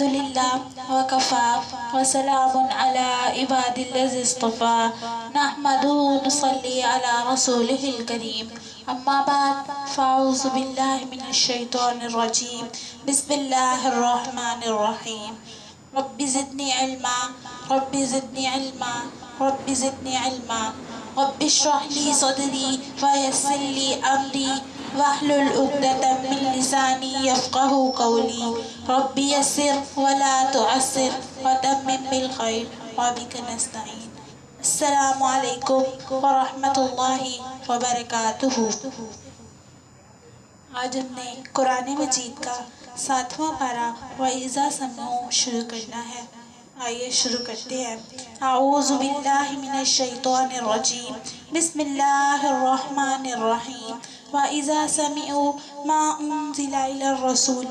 الحمدللہ وکفا وسلام علی عباد الذی اصطفا نحمدہ ونصلی علی رسولہ الکریم اما بعد فاعوذ باللہ من الشیطان الرجیم بسم اللہ الرحمن الرحیم رب زدنی علما رب زدنی علما رب زدنی علما رب اشرح لی صدری ویسر لی امری واحلل عقدة من لسانی یفقهوا قولی رب یسر ولا تعسر وتمم بالخیر وبک نستعین۔ السلام علیکم ورحمۃ اللہ وبرکاتہ۔ آج ہم نے قرآن مجید کا 7واں پارہ وَإِذَا سَمِعُوا شروع کرنا ہے۔ آئیے شروع کرتے ہیں۔ اعوذ باللہ من الشیطان الرجیم بسم اللہ الرحمن الرحیم وَإِذَا سَمِعُوا مَا أُنزِلَ إِلَى الرَّسُولِ،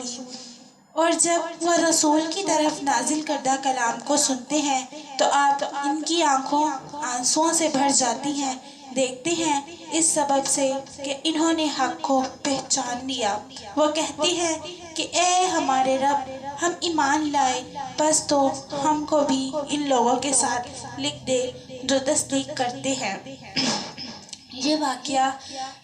اور جب وہ رسول کی طرف نازل کردہ کلام کو سنتے ہیں تو آپ ان کی آنکھوں آنسوؤں سے بھر جاتی ہیں، دیکھتے ہیں اس سبب سے کہ انہوں نے حق کو پہچان لیا۔ وہ کہتے ہیں کہ اے ہمارے رب، ہم ایمان لائے، بس تو ہم کو بھی ان لوگوں کے ساتھ لکھ دے جو تصدیق کرتے ہیں۔ یہ واقعہ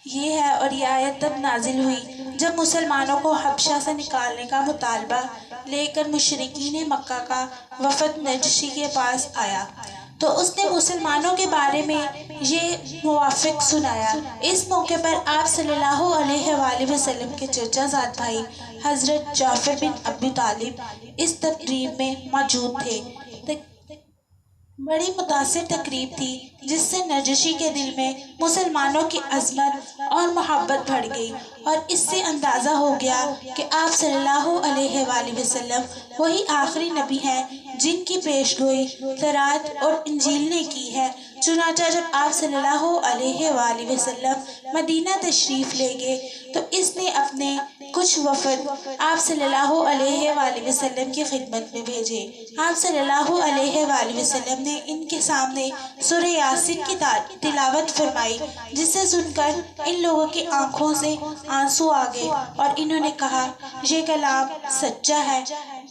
یہ ہے اور یہ آیت تب نازل ہوئی جب مسلمانوں کو حبشہ سے نکالنے کا مطالبہ لے کر مشرکین مکہ کا وفد نجشی کے پاس آیا تو اس نے مسلمانوں کے بارے میں یہ موافق سنایا۔ اس موقع پر آپ صلی اللہ علیہ وآلہ وسلم کے چچا زاد بھائی حضرت جعفر بن ابی طالب اس تقریب میں موجود تھے۔ بڑی متاثر تقریب تھی جس سے نجشی کے دل میں مسلمانوں کی عظمت اور محبت بڑھ گئی، اور اس سے اندازہ ہو گیا کہ آپ صلی اللہ علیہ وآلہ وسلم وہی آخری نبی ہیں جن کی پیشگوئی تورات اور انجیل نے کی ہے۔ چنانچہ جب آپ صلی اللہ علیہ وآلہ وسلم مدینہ تشریف لے گئے تو اس نے اپنے کچھ وفد آپ صلی اللہ علیہ وآلہ وسلم کی خدمت میں بھیجے۔ آپ صلی اللہ علیہ وآلہ وسلم نے ان کے سامنے سورہ یاسین کی تلاوت فرمائی، جسے سن کر ان لوگوں کی آنکھوں سے آنسو آ گئے اور انہوں نے کہا یہ کلام سچا ہے،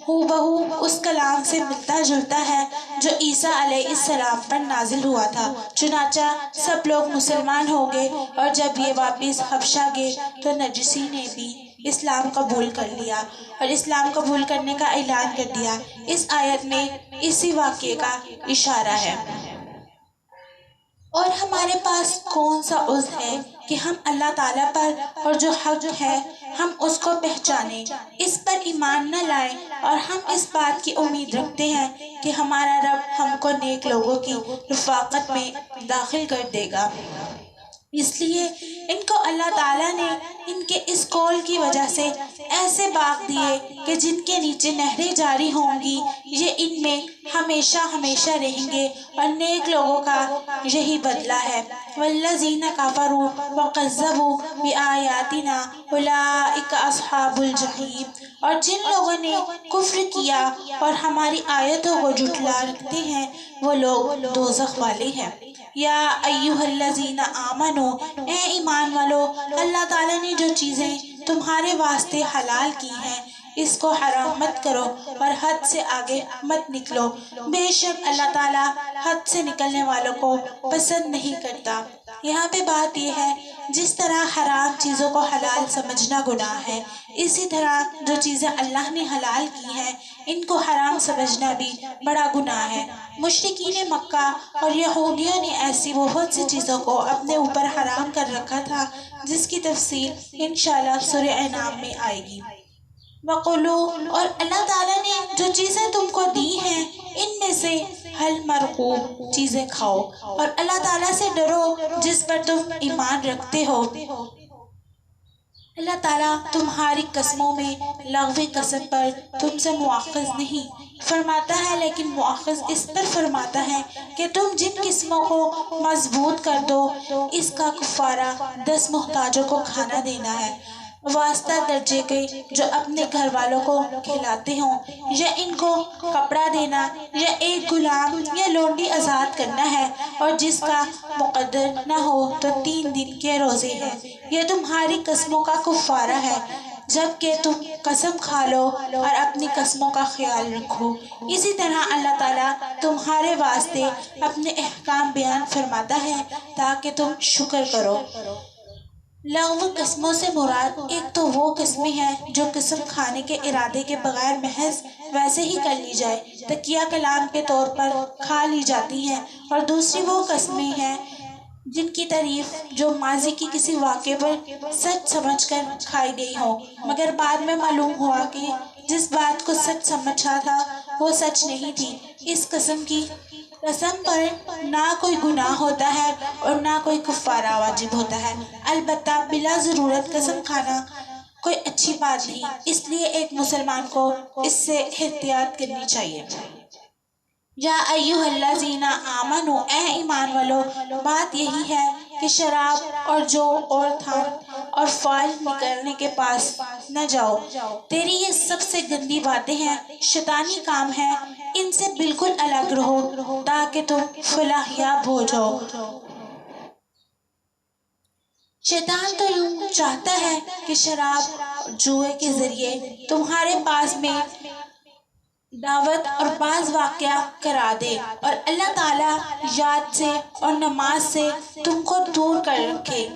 ہو بہو اس کلام سے ملتا جلتا ہے جو عیسیٰ علیہ السلام پر نازل ہوا تھا۔ چنانچہ سب لوگ مسلمان ہو گئے، اور جب یہ واپس حبشہ گئے تو نجسی نے بھی اسلام قبول کر لیا اور اسلام قبول کرنے کا اعلان کر دیا۔ اس آیت میں اسی واقعے کا اشارہ ہے۔ اور ہمارے پاس کون سا عذر ہے کہ ہم اللہ تعالیٰ پر اور جو حق ہے ہم اس کو پہچانیں، اس پر ایمان نہ لائیں، اور ہم اس بات کی امید رکھتے ہیں کہ ہمارا رب ہم کو نیک لوگوں کی رفاقت میں داخل کر دے گا۔ اس لیے ان کو اللہ تعالیٰ نے ان کے اس قول کی وجہ سے ایسے باغ دیے کہ جن کے نیچے نہریں جاری ہوں گی، یہ ان میں ہمیشہ ہمیشہ رہیں گے، اور نیک لوگوں کا یہی بدلہ ہے۔ والذین کفروا وکذبوا بآیاتنا اولئک اصحاب الجحیم، اور جن لوگوں نے کفر کیا اور ہماری آیتوں کو جھٹلا رکھتے ہیں وہ لوگ دوزخ والے ہیں۔ یا ایھا الذین آمنو، اے ایمان والو، اللہ تعالیٰ نے جو چیزیں تمہارے واسطے حلال کی ہیں اس کو حرام مت کرو اور حد سے آگے مت نکلو، بے شک اللہ تعالیٰ حد سے نکلنے والوں کو پسند نہیں کرتا۔ یہاں پہ بات یہ ہے جس طرح حرام چیزوں کو حلال سمجھنا گناہ ہے، اسی طرح جو چیزیں اللہ نے حلال کی ہیں ان کو حرام سمجھنا بھی بڑا گناہ ہے۔ مشرکین مکہ اور یہودیوں نے ایسی بہت سی چیزوں کو اپنے اوپر حرام کر رکھا تھا جس کی تفصیل انشاءاللہ سورہ انعام میں آئے گی۔ وَقُلُوا، اور اللہ تعالیٰ نے جو چیزیں تم کو دی ہیں ان میں سے حل مرغوب چیزیں کھاؤ، اور اللہ تعالیٰ سے ڈرو جس پر تم ایمان رکھتے ہو۔ اللہ تعالیٰ تمہاری قسموں میں لغو قسم پر تم سے مؤاخذ نہیں فرماتا ہے، لیکن مؤاخذ اس پر فرماتا ہے کہ تم جن قسموں کو مضبوط کر دو اس کا کفارہ 10 محتاجوں کو کھانا دینا ہے، واسطہ درجے کے جو اپنے گھر والوں کو کھلاتے ہوں، یا ان کو کپڑا دینا، یا ایک غلام یا لونڈی آزاد کرنا ہے، اور جس کا مقدر نہ ہو تو 3 دن کے روزے ہیں۔ یہ تمہاری قسموں کا کفارہ ہے۔ جبکہ تم قسم کھا لو اور اپنی قسموں کا خیال رکھو۔ اسی طرح اللہ تعالیٰ تمہارے واسطے اپنے احکام بیان فرماتا ہے تاکہ تم شکر کرو۔ لغو قسموں سے مراد ایک تو وہ قسمیں ہیں جو قسم کھانے کے ارادے کے بغیر محض ویسے ہی کر لی جائے، تکیہ کلام کے طور پر کھا لی جاتی ہیں، اور دوسری وہ قسمیں ہیں جن کی تعریف جو ماضی کی کسی واقعے پر سچ سمجھ کر کھائی گئی ہو، مگر بعد میں معلوم ہوا کہ جس بات کو سچ سمجھا تھا وہ سچ نہیں تھی۔ اس قسم کی قسم پر نہ کوئی گناہ ہوتا ہے اور نہ کوئی کفارہ واجب ہوتا ہے، البتہ بلا ضرورت قسم کھانا کوئی اچھی بات نہیں، اس لیے ایک مسلمان کو اس سے احتیاط کرنی چاہیے۔ یا ایھا الذین آمنو، اے ایمان والو، بات یہی ہے کہ شراب اور جو اور تھان اور فال نکلنے کے پاس نہ جاؤ۔ تیری یہ سب سے گندی باتیں ہیں، شیطانی کام ہیں، ان سے بالکل الگ رہو تاکہ تم فلاح یاب ہو جاؤ۔ شیطان تو یوں چاہتا ہے کہ شراب جوئے کے ذریعے تمہارے پاس میں دعوت اور بعض واقعہ کرا دے اور اللہ تعالیٰ یاد سے اور نماز سے تم کو دور کر رکھے۔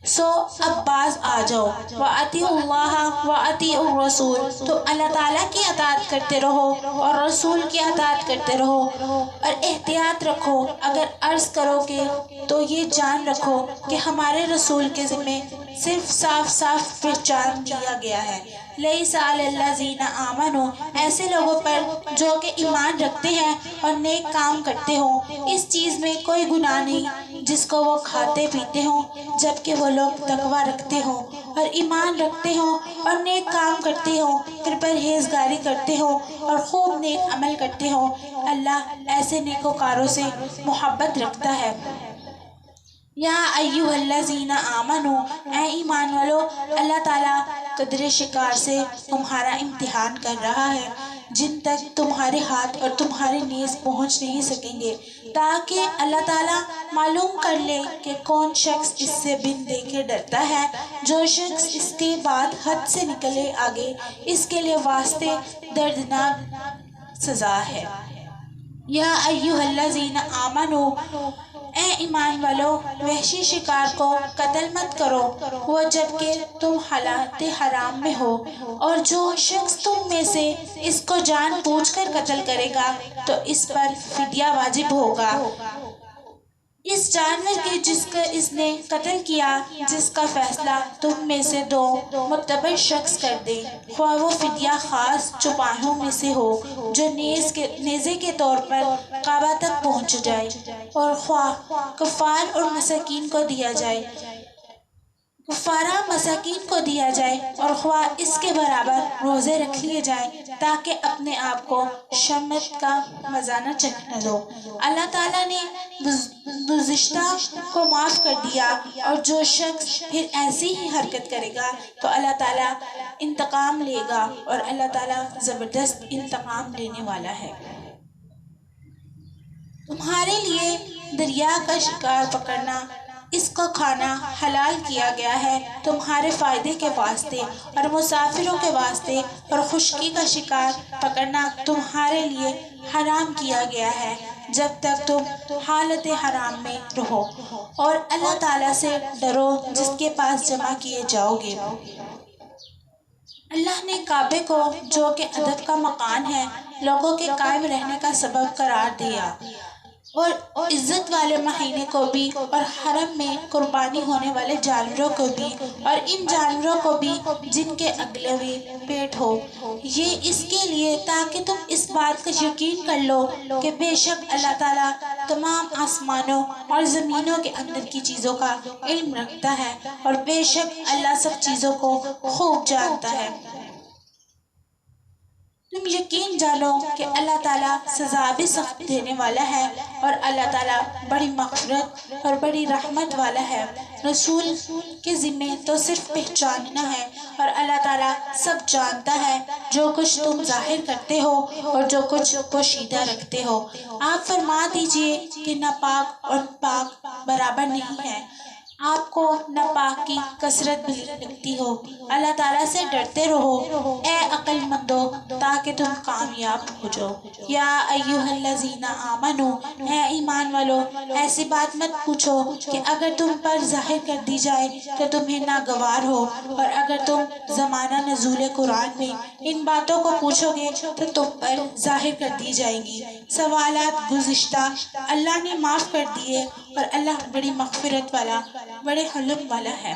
سو اب باز آ جاؤ، وَأَطِیعُوا اللَّهَ وَأَطِیعُوا الرَّسُولَ، تو اللہ تعالیٰ کی اطاعت کرتے رہو اور رسول کی اطاعت کرتے رہو، اور احتیاط رکھو۔ اگر عرض کرو گے تو یہ جان رکھو کہ ہمارے رسول کے ذمہ صرف صاف صاف پہچان دیا گیا ہے۔ لَیْسَ عَلَى الَّذِینَ آمَنُوا، ایسے لوگوں پر جو کہ ایمان رکھتے ہیں اور نیک کام کرتے ہوں، اس چیز میں کوئی گناہ نہیں جس کو وہ کھاتے پیتے ہوں، جبکہ وہ لوگ تقویٰ رکھتے ہوں اور ایمان رکھتے ہوں اور نیک کام کرتے ہوں، پھر پرہیزگاری کرتے ہوں اور خوب نیک عمل کرتے ہوں۔ اللہ ایسے نیکوکاروں سے محبت رکھتا ہے۔ یا ایھا الذین آمنوا، اے ایمان والو، اللہ تعالیٰ قدرے شکار سے تمہارا امتحان کر رہا ہے جن تک تمہارے ہاتھ اور تمہارے نیز پہنچ نہیں سکیں گے، تاکہ اللہ تعالیٰ معلوم کر لے کہ کون شخص اس سے بن دیکھے ڈرتا ہے۔ جو شخص اس کے بعد حد سے نکلے آگے، اس کے لیے واسطے دردناک سزا ہے۔ یا ایھا الذین آمنوا، اے ایمان والو، وحشی شکار کو قتل مت کرو وہ جبکہ تم حالت حرام میں ہو، اور جو شخص تم میں سے اس کو جان بوجھ کر قتل کرے گا تو اس پر فدیہ واجب ہوگا اس جانور کے جس کا اس نے قتل کیا، جس کا فیصلہ تم میں سے دو معتبر شخص کر دے، خواہ وہ فدیہ خاص چوپاہوں میں سے ہو جو نیزے کے طور پر کعبہ تک پہنچ جائے، اور خواہ کفار اور مساکین کو دیا جائے، کفارہ مساکین کو دیا جائے، اور خواہ اس کے برابر روزے رکھ لیے جائیں تاکہ اپنے آپ کو شرمت کا مزہ نہ چکھنے دو۔ اللہ تعالیٰ نے گزشتہ کو معاف کر دیا، اور جو شخص پھر ایسی ہی حرکت کرے گا تو اللہ تعالیٰ انتقام لے گا، اور اللہ تعالیٰ زبردست انتقام لینے والا ہے۔ تمہارے لیے دریا کا شکار پکڑنا، اس کو کھانا حلال کیا گیا ہے تمہارے فائدے کے واسطے اور مسافروں کے واسطے، اور خشکی کا شکار پکڑنا تمہارے لیے حرام کیا گیا ہے جب تک تم حالت حرام میں رہو، اور اللہ تعالیٰ سے ڈرو جس کے پاس جمع کیے جاؤ گے۔ اللہ نے کعبے کو جو کہ ادب کا مکان ہے، لوگوں کے قائم رہنے کا سبب قرار دیا، اور عزت والے مہینے کو بھی، اور حرم میں قربانی ہونے والے جانوروں کو بھی، اور ان جانوروں کو بھی جن کے اگلے پیٹ ہو، یہ اس کے لیے تاکہ تم اس بات کا یقین کر لو کہ بے شک اللہ تعالیٰ تمام آسمانوں اور زمینوں کے اندر کی چیزوں کا علم رکھتا ہے، اور بے شک اللہ سب چیزوں کو خوب جانتا ہے۔ تم یقین جانو کہ اللہ تعالیٰ سزا بھی سخت دینے والا ہے، اور اللہ تعالیٰ بڑی مغفرت اور بڑی رحمت والا ہے۔ رسول کے ذمہ تو صرف پہچاننا ہے، اور اللہ تعالیٰ سب جانتا ہے جو کچھ تم ظاہر کرتے ہو اور جو کچھ پوشیدہ رکھتے ہو۔ آپ فرما دیجئے کہ ناپاک اور پاک برابر نہیں ہے۔ آپ کو ناپاک کی کثرت بھی لگتی ہو۔ اللہ تعالیٰ سے ڈرتے رہو اے عقل مندو تاکہ تم کامیاب ہو جاؤ۔ یا ایھا الذین آمنو، اے ایمان والو، ایسی بات مت پوچھو کہ اگر تم پر ظاہر کر دی جائے تو تمہیں ناگوار ہو، اور اگر تم زمانہ نزول قرآن میں ان باتوں کو پوچھو گے تو تم پر ظاہر کر دی جائیں گی۔ سوالات گزشتہ اللہ نے معاف کر دیے، اور اللہ بڑی مغفرت والا، بڑے حلم والا ہے۔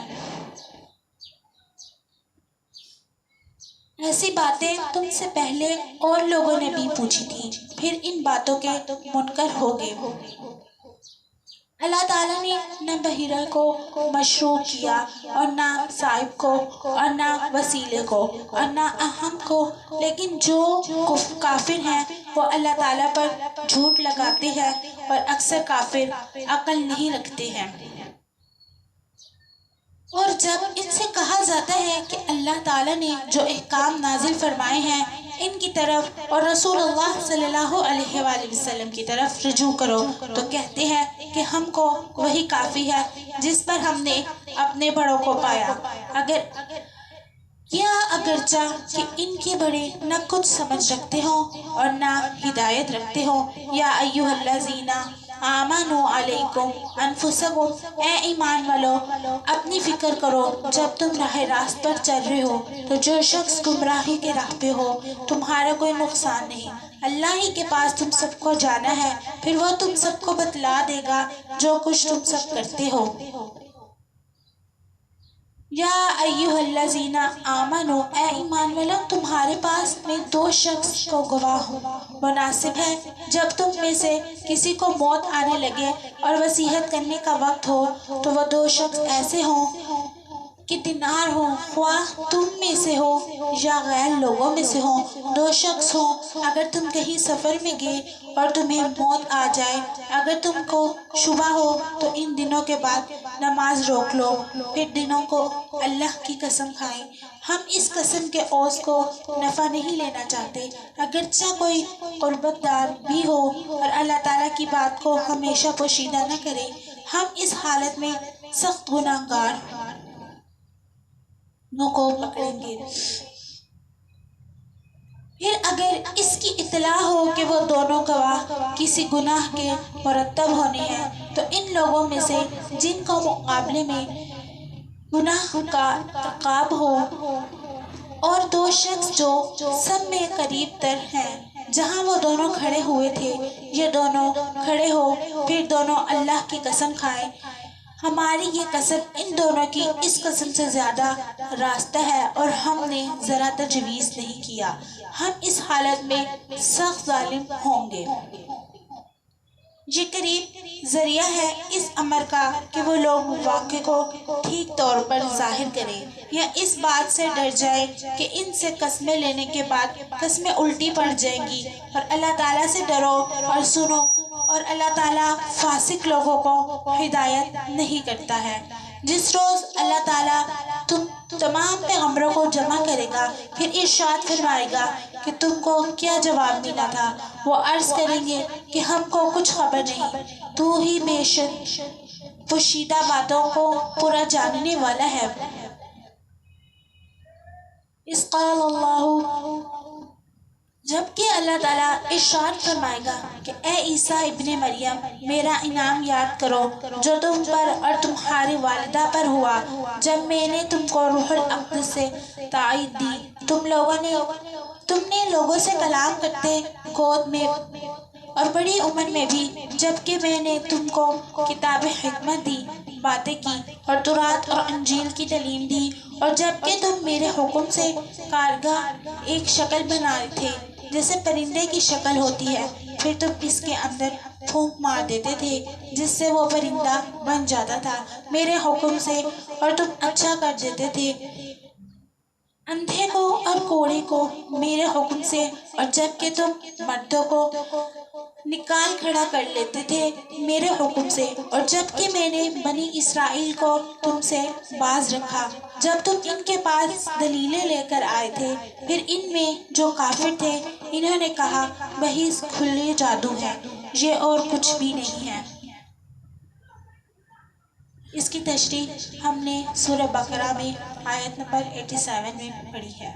ایسی باتیں تم سے پہلے اور لوگوں نے بھی پوچھی تھی، پھر ان باتوں کے منکر ہو گئے۔ اللہ تعالیٰ نے نہ بحیرہ کو مشروع کیا، اور نہ صاحب کو، اور نہ وسیلے کو، اور نہ اہم کو، لیکن جو کافر ہیں وہ اللہ تعالیٰ پر جھوٹ لگاتے ہیں، اور اکثر کافر عقل نہیں رکھتے ہیں۔ اور جب ان سے کہا جاتا ہے کہ اللہ تعالیٰ نے جو احکام نازل فرمائے ہیں ان کی طرف اور رسول اللہ صلی اللہ علیہ وآلہ وسلم کی طرف رجوع کرو، تو کہتے ہیں کہ ہم کو وہی کافی ہے جس پر ہم نے اپنے بڑوں کو پایا، اگرچہ کہ ان کے بڑے نہ کچھ سمجھ رکھتے ہوں اور نہ ہدایت رکھتے ہوں۔ یا ایھا الذین آمنوا علیکم انفسکم، اے ایمان والو اپنی فکر کرو جب تم راہ راست پر چل رہے ہو، تو جو شخص گمراہی کے راہ پہ ہو تمہارا کوئی نقصان نہیں، اللہ ہی کے پاس تم سب کو جانا ہے، پھر وہ تم سب کو بتلا دے گا جو کچھ تم سب کرتے ہو۔ یا ایھا الذین آمنو، اے ایمان والو تمہارے پاس میں دو شخص کو گواہ مناسب ہے، جب تم میں سے کسی کو موت آنے لگے اور وصیت کرنے کا وقت ہو تو وہ دو شخص ایسے ہوں کہ دینار ہو، خواہ تم میں سے ہو یا غیر لوگوں میں سے ہو، دو شخص ہو اگر تم کہیں سفر میں گئے اور تمہیں موت آ جائے، اگر تم کو شبہ ہو تو ان دنوں کے بعد نماز روک لو، پھر دنوں کو اللہ کی قسم کھائیں، ہم اس قسم کے عوض کو نفع نہیں لینا چاہتے، اگرچہ کوئی قربت دار بھی ہو، اور اللہ تعالیٰ کی بات کو ہمیشہ پوشیدہ نہ کرے، ہم اس حالت میں سخت گناہگار کو پکڑیں گے۔ پھر اگر اس کی اطلاع ہو کہ وہ دونوں گواہ کسی گناہ کے مرتب ہونے ہیں، تو ان لوگوں میں سے جن کو مقابلے میں گناہ کا ارتکاب ہو، اور دو شخص جو سب میں قریب تر ہیں جہاں وہ دونوں کھڑے ہوئے تھے، یہ دونوں کھڑے ہو پھر دونوں اللہ کی قسم کھائیں، ہماری یہ قسم ان دونوں کی اس قسم سے زیادہ راستہ ہے اور ہم نے ذرا تجویز نہیں کیا، ہم اس حالت میں سخت ظالم ہوں گے۔ یہ قریب ذریعہ ہے اس امر کا کہ وہ لوگ واقعے کو ٹھیک طور پر ظاہر کریں، یا اس بات سے ڈر جائیں کہ ان سے قسمیں لینے کے بعد قسمیں الٹی پڑ جائیں گی، اور اللہ تعالیٰ سے ڈرو اور سنو، اور اللہ تعالیٰ فاسق لوگوں کو ہدایت نہیں کرتا ہے۔ جس روز اللہ تعالیٰ تم تمام پیغمبروں کو جمع کرے گا، پھر ارشاد فرمائے گا کہ تم کو کیا جواب ملا تھا، وہ عرض کریں گے کہ ہم کو کچھ خبر نہیں، تو ہی بے شک پوشیدہ باتوں کو پورا جاننے والا ہے۔ اس قال اللہ، جبکہ اللہ تعالیٰ ارشاد فرمائے گا کہ اے عیسیٰ ابن مریم، میرا انعام یاد کرو جو تم پر اور تمہاری والدہ پر ہوا جب میں نے تم کو روح الاقدس سے تائید دی، تم نے لوگوں سے کلام کرتے گود میں اور بڑی عمر میں بھی، جبکہ میں نے تم کو کتاب حکمت دی، باتیں کی اور تورات اور انجیل کی تعلیم دی، اور جبکہ تم میرے حکم سے کارگاہ ایک شکل بنائے تھے جیسے پرندے کی شکل ہوتی ہے، پھر تم اس کے اندر پھونک مار دیتے تھے جس سے وہ پرندہ بن جاتا تھا میرے حکم سے، اور تم اچھا کر دیتے تھے اندھے کو اور کوڑے کو میرے حکم سے، اور جبکہ تم مردوں کو نکال کھڑا کر لیتے تھے میرے حکم سے، اور جبکہ میں نے بنی اسرائیل کو تم سے باز رکھا جب تم ان کے پاس دلیلیں لے کر آئے تھے، پھر ان میں جو کافر تھے انہوں نے کہا محض کھلے جادو ہے، یہ اور کچھ بھی نہیں ہے۔ اس کی تشریح ہم نے سورہ بقرہ میں آیت نمبر 87 میں پڑھی ہے۔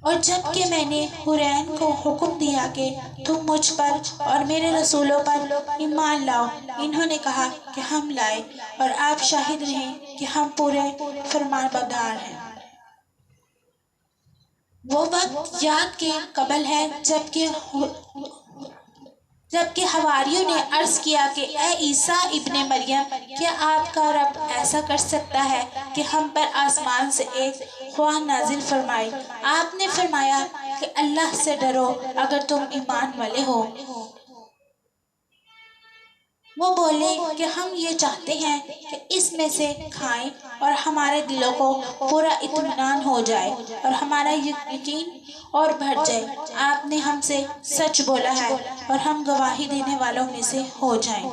اور جب کہ میں نے حورین کو حکم دیا کہ تم مجھ پر اور میرے رسولوں پر ایمان لاؤ، انہوں نے کہا کہ ہم لائے، اور آپ شاہد رہیں کہ ہم پورے فرمان بردار ہیں۔ وہ وقت یاد کے قبل ہے جبکہ حواریوں نے عرض کیا کہ اے عیسیٰ ابن مریم، کیا آپ کا رب ایسا کر سکتا ہے کہ ہم پر آسمان سے ایک خواہ نازل فرمائے؟ آپ نے فرمایا کہ اللہ سے ڈرو اگر تم ایمان والے ہو۔ وہ بولے کہ ہم یہ چاہتے ہیں کہ اس میں سے کھائیں اور ہمارے دلوں کو پورا اطمینان ہو جائے اور ہمارا یقین اور بڑھ جائے۔ آپ نے ہم سے سچ بولا ہے اور ہم گواہی دینے والوں میں سے ہو جائیں۔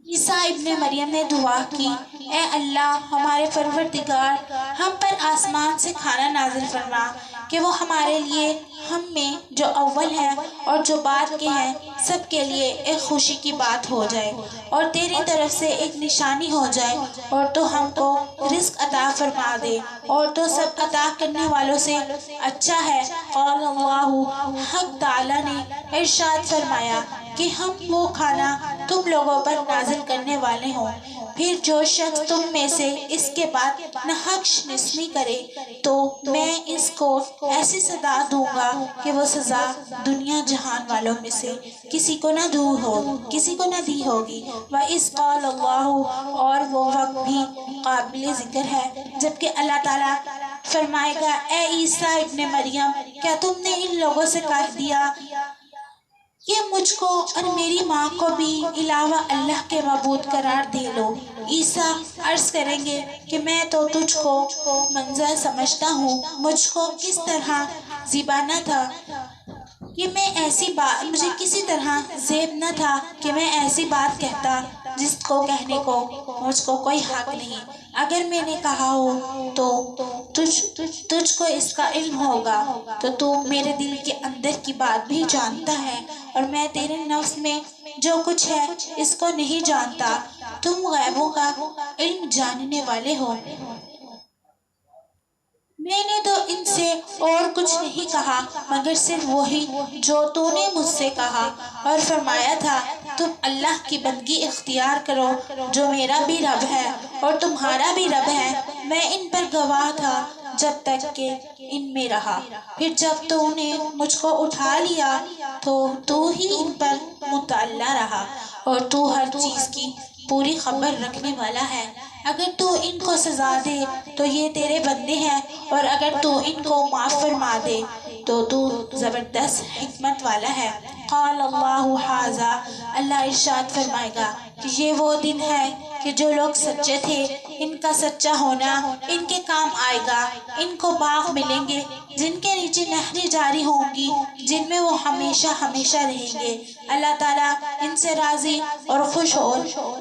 عیسیٰ ابن مریم نے دعا کی، اے اللہ ہمارے پروردگار، ہم پر آسمان سے کھانا نازل فرما کہ وہ ہمارے لیے، ہم میں جو اول ہیں اور جو بعد کے ہیں، سب کے لیے ایک خوشی کی بات ہو جائے اور تیری طرف سے ایک نشانی ہو جائے، اور تو ہم کو رزق عطا فرما دے، اور تو سب عطا کرنے والوں سے اچھا ہے۔ قال اللہ، حق تعالیٰ نے ارشاد فرمایا کہ ہم وہ کھانا تم لوگوں پر نازل کرنے والے ہوں، پھر جو شخص تم میں سے اس کے بعد ناحق نسلی کرے تو میں اس کو ایسی سزا دوں گا کہ وہ سزا دنیا جہان والوں میں سے کسی کو نہ دی ہوگی۔ وَإِذْ قَالَ اللَّهُ، اور وہ وقت بھی قابل ذکر ہے جبکہ اللہ تعالیٰ فرمائے گا، اے عیسیٰ ابن مریم، کیا تم نے ان لوگوں سے کہہ دیا کہ مجھ کو اور میری ماں کو بھی علاوہ اللہ کے معبود قرار دے لو؟ عیسیٰ عرض کریں گے کہ میں تو تجھ کو منظر سمجھتا ہوں، مجھ کو کس طرح زیبا نہ تھا کہ میں مجھے کسی طرح زیب نہ تھا کہ میں ایسی بات کہتا جس کو کہنے کو مجھ کو کوئی حق نہیں۔ اگر میں نے کہا ہو تو تجھ کو اس کا علم ہوگا، تو میرے دل کے اندر کی بات بھی جانتا ہے، اور میں تیرے نفس میں جو کچھ ہے اس کو نہیں جانتا، تم غیبوں کا علم جاننے والے ہو۔ میں نے تو ان سے اور کچھ نہیں کہا مگر صرف وہی جو تو نے مجھ سے کہا، اور فرمایا تھا تم اللہ کی بندگی اختیار کرو جو میرا بھی رب ہے اور تمہارا بھی رب ہے۔ میں ان پر گواہ تھا جب تک کہ ان میں رہا، پھر جب تو نے مجھ کو اٹھا لیا تو ہی ان پر مطلع رہا، اور تو ہر چیز کی پوری خبر رکھنے والا ہے۔ اگر تو ان کو سزا دے تو یہ تیرے بندے ہیں، اور اگر تو ان کو معاف فرما دے تو زبردست حکمت والا ہے۔ قال اللہ ھذا، اللہ ارشاد فرمائے گا کہ یہ وہ دن ہے کہ جو لوگ سچے تھے ان کا سچا ہونا ان کے کام آئے گا۔ ان کو باغ ملیں گے جن کے نیچے نہریں جاری ہوں گی، جن میں وہ ہمیشہ ہمیشہ رہیں گے۔ اللہ تعالیٰ ان سے راضی اور خوش ہو،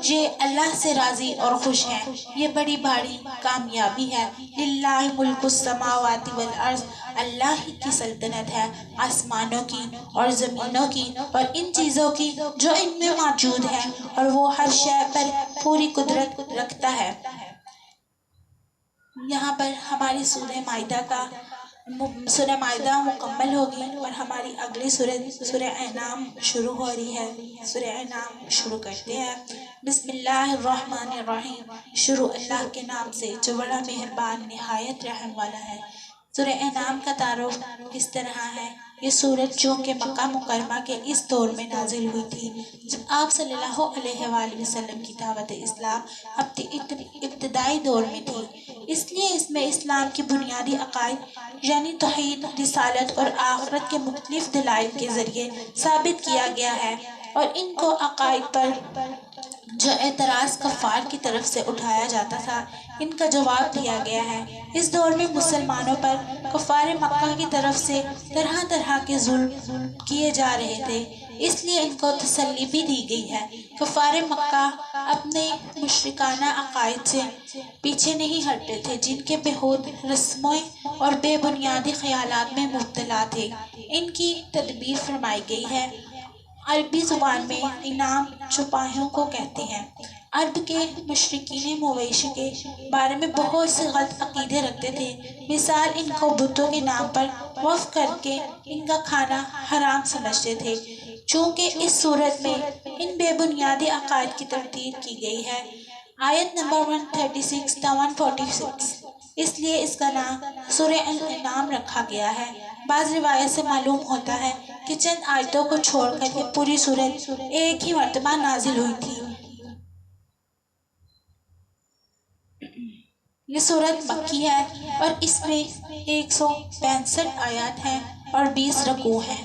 یہ اللہ سے راضی اور خوش ہیں، یہ بڑی بھاری کامیابی ہے۔ للہ ملک السماوات والارض، اللہ ہی کی سلطنت ہے آسمانوں کی اور زمینوں کی اور ان چیزوں کی جو ان میں موجود ہیں، اور وہ ہر شے پر پوری قدرت رکھتا ہے۔ یہاں پر ہماری سورہ مائدہ مکمل ہوگی اور ہماری اگلی سورہ انعام شروع ہو رہی ہے۔ سورہ انعام شروع کرتے ہیں۔ بسم اللہ الرحمن الرحیم، شروع اللہ کے نام سے جو بڑا مہربان نہایت رحم والا ہے۔ سورہ انعام کا تعارف اس طرح ہے، یہ سورت چونکہ مکہ مکرمہ کے اس دور میں نازل ہوئی تھی جب آپ صلی اللہ علیہ وآلہ وسلم کی دعوت اسلام اپنی ابتدائی دور میں تھی، اس لیے اس میں اسلام کی بنیادی عقائد یعنی توحید، رسالت اور آخرت کے مختلف دلائل کے ذریعے ثابت کیا گیا ہے، اور ان کو عقائد پر جو اعتراض کفار کی طرف سے اٹھایا جاتا تھا ان کا جواب دیا گیا ہے۔ اس دور میں مسلمانوں پر کفار مکہ کی طرف سے طرح طرح کے ظلم کیے جا رہے تھے، اس لیے ان کو تسلی بھی دی گئی ہے۔ کفار مکہ اپنے مشرکانہ عقائد سے پیچھے نہیں ہٹتے تھے، جن کے بےہود رسموں اور بے بنیادی خیالات میں مبتلا تھے۔ ان کی تدبیر فرمائی گئی ہے۔ عربی زبان میں انعام چوپایوں کو کہتے ہیں۔ عرب کے مشرکین مویشی کے بارے میں بہت سے غلط عقیدے رکھتے تھے۔ مثال ان کو بتوں کے نام پر وقف کر کے ان کا کھانا حرام سمجھتے تھے۔ چونکہ اس صورت میں ان بے بنیادی عقائد کی تردید کی گئی ہے۔ آیت نمبر 136 تا 146، اس لیے اس کا نام سورہ الانعام رکھا گیا ہے۔ بعض روایت سے معلوم ہوتا ہے کہ چند آیتوں کو چھوڑ کر یہ پوری سورت ایک ہی مرتبہ نازل ہوئی تھی۔ یہ سورت مکی ہے اور اس میں 165 آیات ہیں اور 20 رکوع ہیں۔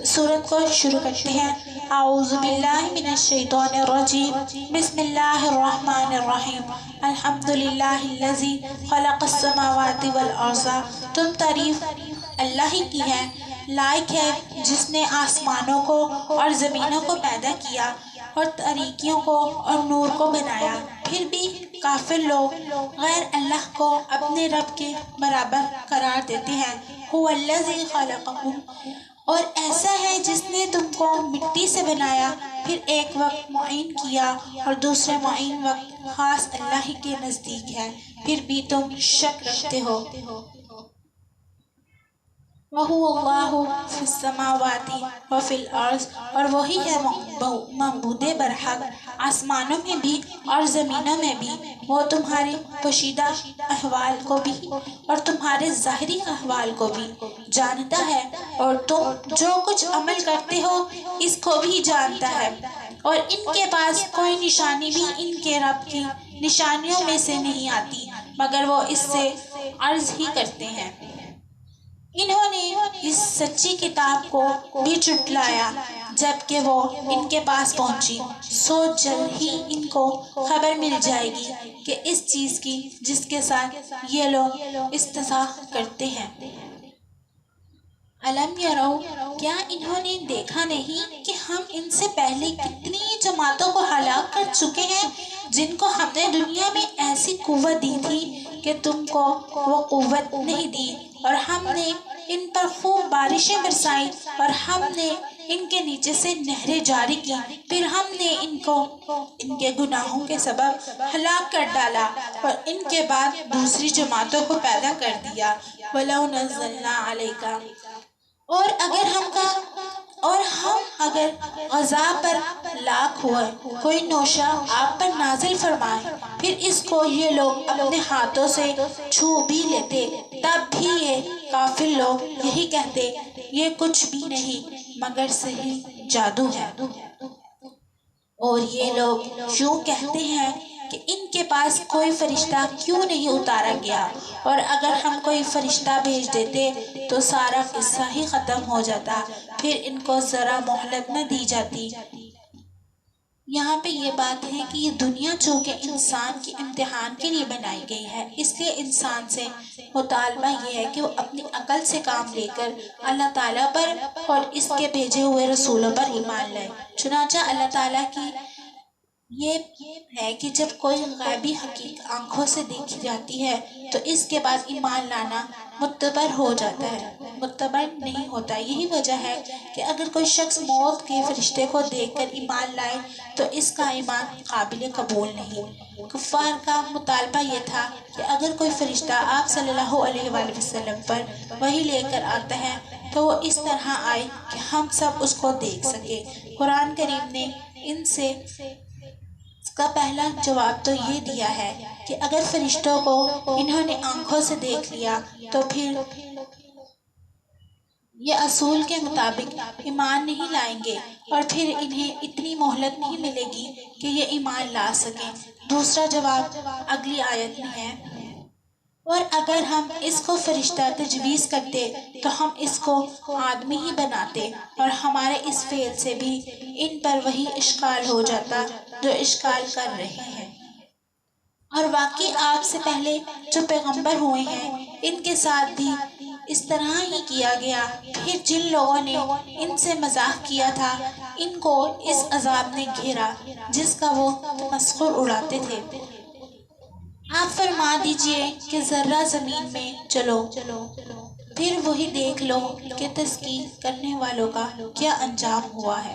سورت کو شروع کرتے ہیں۔ اعوذ باللہ من الشیطان الرجیم، بسم اللہ الرحمن الرحیم، الحمدللہ الذی خلق السماوات والارض۔ تم تعریف اللہ ہی کی ہے، لائق ہے جس نے آسمانوں کو اور زمینوں کو پیدا کیا اور تاریکیوں کو اور نور کو بنایا۔ پھر بھی کافر لوگ غیر اللہ کو اپنے رب کے برابر قرار دیتے ہیں۔ هو الذی خلقکم، اور ایسا ہے جس نے تم کو مٹی سے بنایا، پھر ایک وقت معین کیا اور دوسرے معین وقت خاص اللہ ہی کے نزدیک ہے، پھر بھی تم شک رکھتے ہو۔ وَهُوَ اللَّهُ فِي السَّمَاوَاتِ وَفِي الْأَرْضِ، اور وہی ہے معبود برحق آسمانوں میں بھی اور زمینوں میں بھی۔ وہ تمہارے پوشیدہ احوال کو بھی اور تمہارے ظاہری احوال کو بھی جانتا ہے، اور تم جو کچھ عمل کرتے ہو اس کو بھی جانتا ہے۔ اور ان کے پاس کوئی نشانی بھی ان کے رب کی نشانیوں میں سے نہیں آتی مگر وہ اس سے عرض ہی کرتے ہیں۔ انہوں نے اس سچی کتاب کو بھی جھٹلایا جبکہ وہ ان کے پاس پہنچی، سو جلد ہی ان کو خبر مل جائے گی کہ اس چیز کی جس کے ساتھ یہ لوگ استہزاء کرتے ہیں۔ الم یرو، کیا انہوں نے دیکھا نہیں کہ ہم ان سے پہلے کتنی جماعتوں کو ہلاک کر چکے ہیں جن کو ہم نے دنیا میں ایسی قوت دی تھی کہ تم کو وہ قوت نہیں دی، اور ہم نے ان پر خوب بارشیں برسائیں اور ہم نے ان کے نیچے سے نہریں جاری کی، پھر ہم نے ان کو ان کے گناہوں کے سبب ہلاک کر ڈالا اور ان کے بعد دوسری جماعتوں کو پیدا کر دیا۔ وَلَوْ نَزَّلْنَا عَلَيْكَ، اور ہم اگر غذا پر لاکھ ہوئے کوئی نوشہ آپ پر نازل فرمائے، پھر اس کو یہ لوگ اپنے ہاتھوں سے چھو بھی لیتے، تب بھی یہ کافر لوگ یہی کہتے یہ کچھ بھی نہیں مگر صحیح جادو ہے۔ اور یہ لوگ یوں کہتے ہیں کہ ان کے پاس کوئی فرشتہ کیوں نہیں اتارا گیا، اور اگر ہم کوئی فرشتہ بھیج دیتے تو سارا قصہ ہی ختم ہو جاتا، پھر ان کو ذرا مہلت نہ دی جاتی۔ یہاں پہ یہ بات ہے کہ یہ دنیا چونکہ انسان کے امتحان کے لیے بنائی گئی ہے، اس لیے انسان سے مطالبہ یہ ہے کہ وہ اپنی عقل سے کام لے کر اللہ تعالیٰ پر اور اس کے بھیجے ہوئے رسولوں پر ایمان لائے۔ چنانچہ اللہ تعالیٰ کی یہ ہے کہ جب کوئی غیبی حقیقت آنکھوں سے دیکھی جاتی ہے تو اس کے بعد ایمان لانا معتبر ہو جاتا ہے، معتبر نہیں ہوتا۔ یہی وجہ ہے کہ اگر کوئی شخص موت کے فرشتے کو دیکھ کر ایمان لائے تو اس کا ایمان قابل قبول نہیں۔ کفار کا مطالبہ یہ تھا کہ اگر کوئی فرشتہ آپ صلی اللہ علیہ وآلہ وسلم پر وحی لے کر آتا ہے تو وہ اس طرح آئے کہ ہم سب اس کو دیکھ سکے۔ قرآن کریم نے ان سے اس کا پہلا جواب تو یہ دیا ہے کہ اگر فرشتوں کو انہوں نے آنکھوں سے دیکھ لیا تو پھر یہ اصول کے مطابق ایمان نہیں لائیں گے اور پھر انہیں اتنی مہلت نہیں ملے گی کہ یہ ایمان لا سکیں۔ دوسرا جواب اگلی آیت میں ہے، اور اگر ہم اس کو فرشتہ تجویز کرتے تو ہم اس کو آدمی ہی بناتے، اور ہمارے اس فعل سے بھی ان پر وہی اشکال ہو جاتا جو اشکال کر رہے ہیں۔ اور واقعی آپ سے پہلے جو پیغمبر ہوئے ہیں ان کے ساتھ بھی اس طرح ہی کیا گیا، پھر جن لوگوں نے ان سے مذاق کیا تھا ان کو اس عذاب نے گھیرا جس کا وہ تمسخر اڑاتے تھے۔ آپ فرما دیجئے کہ ذرہ زمین میں چلو، پھر وہی دیکھ لو کہ تزکیہ کرنے والوں کا کیا انجام ہوا ہے۔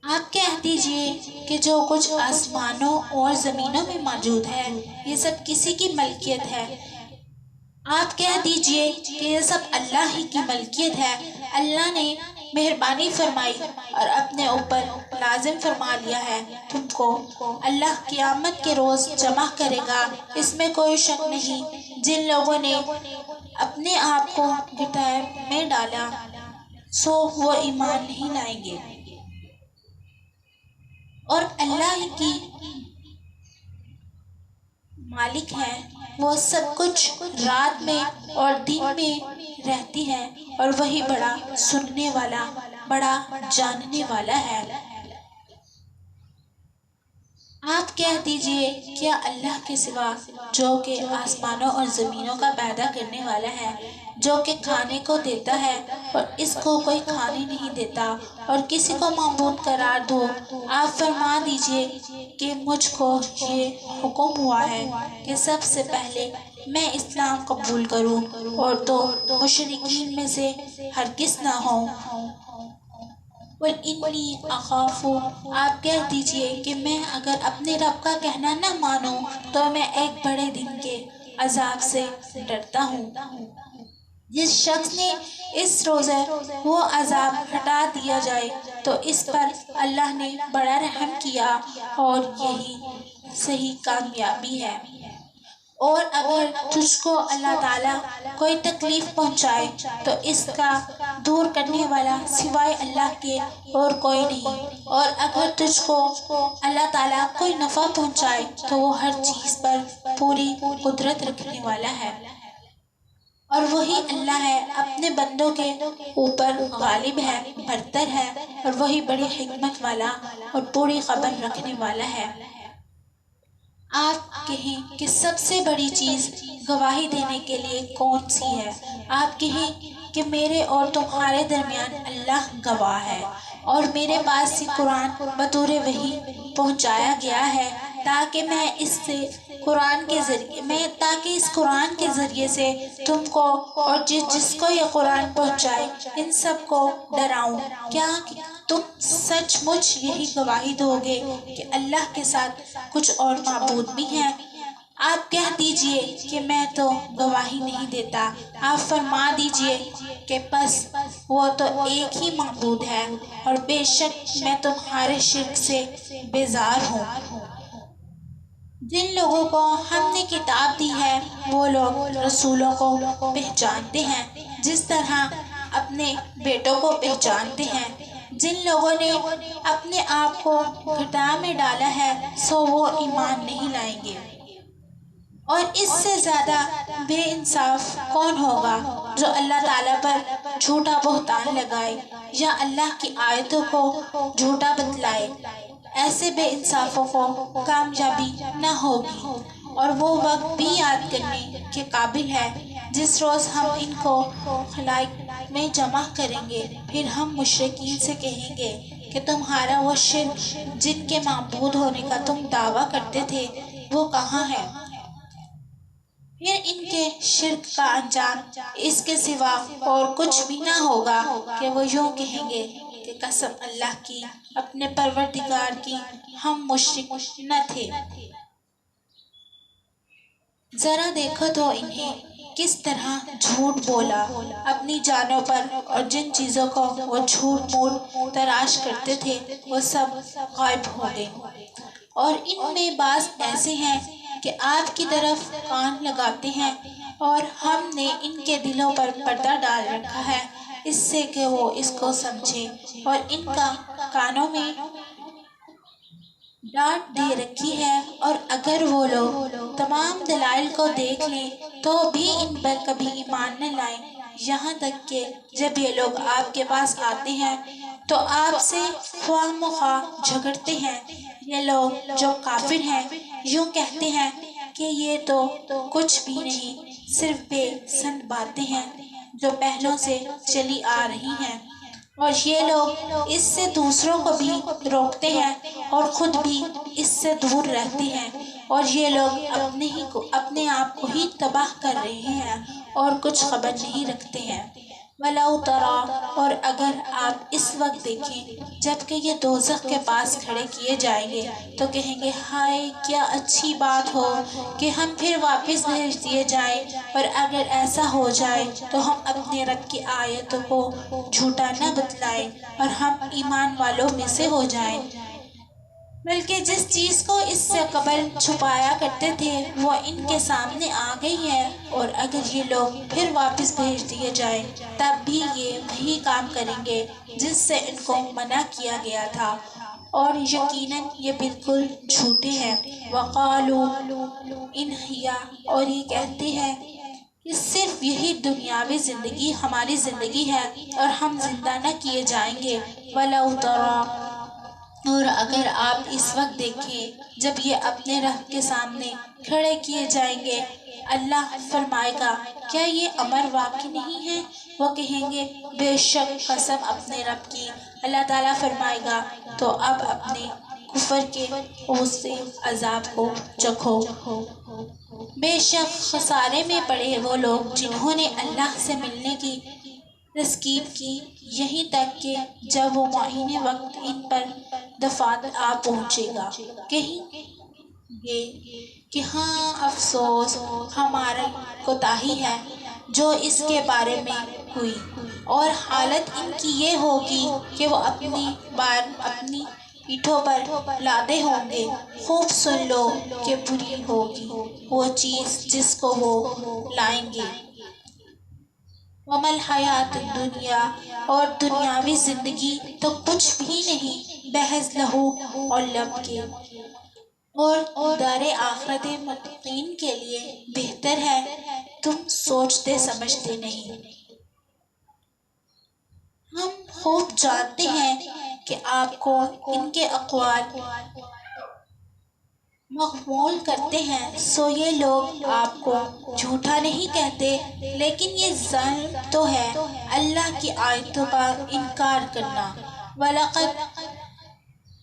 آپ کہہ دیجئے کہ جو کچھ آسمانوں اور زمینوں میں موجود ہے یہ سب کسی کی ملکیت ہے۔ آپ کہہ دیجئے کہ یہ سب اللہ ہی کی ملکیت ہے۔ اللہ نے مہربانی فرمائی اور اپنے اوپر لازم فرما لیا ہے تم کو۔ اللہ قیامت کے روز جمع کرے گا، اس میں کوئی شک نہیں۔ جن لوگوں نے اپنے آپ کو گٹار میں ڈالا سو وہ ایمان نہیں لائیں گے، اور اللہ ہی کی مالک ہے، وہ سب کچھ رات میں اور دن میں رہتی ہے، اور وہی بڑا سننے والا، بڑا جاننے والا ہے۔ آپ کہہ دیجئے کیا اللہ کے سوا جو کہ آسمانوں اور زمینوں کا پیدا کرنے والا ہے، جو کہ کھانے کو دیتا ہے اور اس کو کوئی کھانے نہیں دیتا اور کسی کو معبود قرار دو، آپ فرما دیجئے کہ مجھ کو یہ حکم ہوا ہے کہ سب سے پہلے میں اسلام قبول کروں اور تو مشرکین میں سے ہرگز نہ ہوں۔ وَإِنِّي أَخَافُ، آپ کہہ دیجئے کہ میں اگر اپنے رب کا کہنا نہ مانوں تو میں ایک بڑے دن کے عذاب سے ڈرتا ہوں۔ جس شخص نے اس روزے وہ عذاب ہٹا دیا جائے تو اس پر اللہ نے بڑا رحم کیا، اور یہی صحیح کامیابی ہے۔ اور اگر تجھ کو اللہ تعالیٰ کوئی تکلیف پہنچائے تو اس کا دور کرنے والا سوائے اللہ کے اور کوئی نہیں، اور اگر تجھ کو اللہ تعالیٰ کوئی نفع پہنچائے تو وہ ہر چیز پر پوری قدرت رکھنے والا ہے، اور وہی اللہ ہے، اپنے بندوں کے اوپر غالب ہے، برتر ہے، اور وہی بڑی حکمت والا اور پوری خبر رکھنے والا ہے۔ آپ کہیں کہ سب سے بڑی چیز گواہی دینے کے لیے کون سی ہے؟ آپ کہیں کہ میرے اور تمہارے درمیان اللہ گواہ ہے، اور میرے پاس یہ قرآن بطور وحی پہنچایا گیا ہے تاکہ میں اس قرآن کے ذریعے سے تم کو اور جس کو یہ قرآن پہنچائے ان سب کو ڈراؤں۔ کیا تم سچ مچ یہی گواہی دو گے کہ اللہ کے ساتھ کچھ اور معبود بھی ہیں؟ آپ کہہ دیجئے کہ میں تو گواہی نہیں دیتا۔ آپ فرما دیجئے کہ پس وہ تو ایک ہی معبود ہے، اور بے شک میں تمہارے شرک سے بیزار ہوں۔ جن لوگوں کو ہم نے کتاب دی ہے وہ لوگ رسولوں کو پہچانتے ہیں جس طرح اپنے بیٹوں کو پہچانتے ہیں۔ جن لوگوں نے اپنے آپ کو گٹا میں ڈالا ہے سو وہ ایمان نہیں لائیں گے، اور اس سے زیادہ بے انصاف کون ہوگا جو اللہ تعالیٰ پر جھوٹا بہتان لگائے یا اللہ کی آیتوں کو جھوٹا بتلائے۔ ایسے بے انصافوں کو کامیابی نہ ہوگی، اور وہ وقت بھی یاد کرنے کے قابل ہے جس روز ہم ان کو خلائق میں جمع کریں گے، پھر ہم مشرکین سے کہیں گے کہ تمہارا وہ شرک جن کے معبود ہونے کا تم دعویٰ کرتے تھے وہ کہاں ہے؟ پھر ان کے شرک کا انجام اس کے سوا اور کچھ بھی نہ ہوگا کہ وہ یوں کہیں گے کہ قسم اللہ کی، اپنے پروردگار کی، ہم مشرک نہ تھے۔ ذرا دیکھو تو انہیں کس طرح جھوٹ بولا اپنی جانوں پر، اور جن چیزوں کو وہ جھوٹ موٹ تراش کرتے تھے وہ سب غائب ہو گئیں، اور ان میں بعض ایسے ہیں کہ آپ کی طرف کان لگاتے ہیں، اور ہم نے ان کے دلوں پر پردہ ڈال رکھا ہے اس سے کہ وہ اس کو سمجھیں، اور ان کا کانوں میں ڈانٹ دے رکھی ہے، اور اگر وہ لوگ تمام دلائل کو دیکھ لیں تو بھی ان پر کبھی ایمان نہ لائیں، یہاں تک کہ جب یہ لوگ آپ کے پاس آتے ہیں تو آپ سے خواہ مخواہ جھگڑتے ہیں۔ یہ لوگ جو کافر ہیں یوں کہتے ہیں کہ یہ تو کچھ بھی نہیں، صرف بے سند باتیں ہیں جو پہلوں سے چلی آ رہی ہیں، اور یہ لوگ اس سے دوسروں کو بھی روکتے ہیں اور خود بھی اس سے دور رہتے ہیں، اور یہ لوگ اپنے آپ کو ہی تباہ کر رہے ہیں اور کچھ خبر نہیں رکھتے ہیں۔ وَلَوْ تَرَى، اور اگر آپ اس وقت دیکھیں جب کہ یہ دوزخ کے پاس کھڑے کیے جائیں گے تو کہیں گے ہائے کیا اچھی بات ہو کہ ہم پھر واپس بھیج دیے جائیں، اور اگر ایسا ہو جائے تو ہم اپنے رب کی آیتوں کو جھوٹا نہ بتلائیں اور ہم ایمان والوں میں سے ہو جائیں، بلکہ جس چیز کو اس سے قبل چھپایا کرتے تھے وہ ان کے سامنے آ گئی ہے، اور اگر یہ لوگ پھر واپس بھیج دیے جائیں تب بھی یہ وہی کام کریں گے جس سے ان کو منع کیا گیا تھا، اور یقیناً یہ بالکل جھوٹے ہیں۔ وَقَالُوا إِنْ هِيَ، اور یہ کہتے ہیں کہ صرف یہی دنیاوی زندگی ہماری زندگی ہے اور ہم زندہ نہ کیے جائیں گے۔ وَلَوْ تَرَى، اور اگر آپ اس وقت دیکھیں جب یہ اپنے رب کے سامنے کھڑے کیے جائیں گے، اللہ فرمائے گا کیا یہ امر واقع نہیں ہے؟ وہ کہیں گے بے شک قسم اپنے رب کی۔ اللہ تعالیٰ فرمائے گا تو اب اپنے کفر کے غصے عذاب کو چکھو۔ بے شک خسارے میں پڑے وہ لوگ جنہوں نے اللہ سے ملنے کی تذکیر کی، یہیں تک کہ جب وہ معین وقت ان پر دفعات آ پہنچے گا کہیں گے کہ ہاں افسوس ہماری کوتاہی ہے جو اس کے بارے میں ہوئی، اور حالت ان کی یہ ہوگی کہ وہ اپنی بار اپنی پیٹھوں پر لادے ہوں گے۔ خوب سن لو کہ بری ہوگی وہ چیز جس کو وہ لائیں گے۔ وَمَا الْحَيَاةُ الدُّنْيَا، اور دنیاوی زندگی تو کچھ بھی نہیں بحث لہو اور لب کے، اور دار آخرت متقین کے لیے بہتر ہے، تم سوچتے سمجھتے نہیں۔ ہم خوب جانتے ہیں کہ آپ کو ان کے اقوال مقبول کرتے ہیں، سو یہ لوگ آپ کو جھوٹا نہیں کہتے، لیکن یہ ظلم تو ہے اللہ کی آیتوں کا انکار کرنا۔ وَلَقَدْ،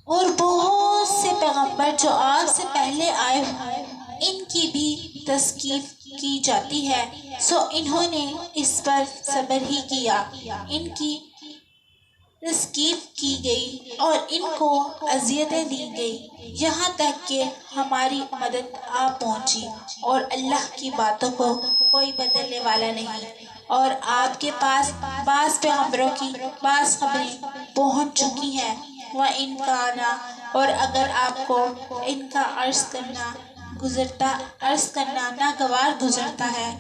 اور بہت سے پیغمبر جو آپ سے پہلے آئے ہوں ان کی بھی تذکیر کی جاتی ہے، سو انہوں نے اس پر صبر ہی کیا، ان کی تذکیر کی گئی اور ان کو اذیتیں دی گئی یہاں تک کہ ہماری مدد آ پہنچی، اور اللہ کی باتوں کو کوئی بدلنے والا نہیں، اور آپ کے پاس بعض پیغمبروں کی بعض خبریں پہنچ چکی ہیں۔ وَإِنْ كَانَ، اور اگر آپ کو ان کا عرض کرنا ناگوار گزرتا ہے،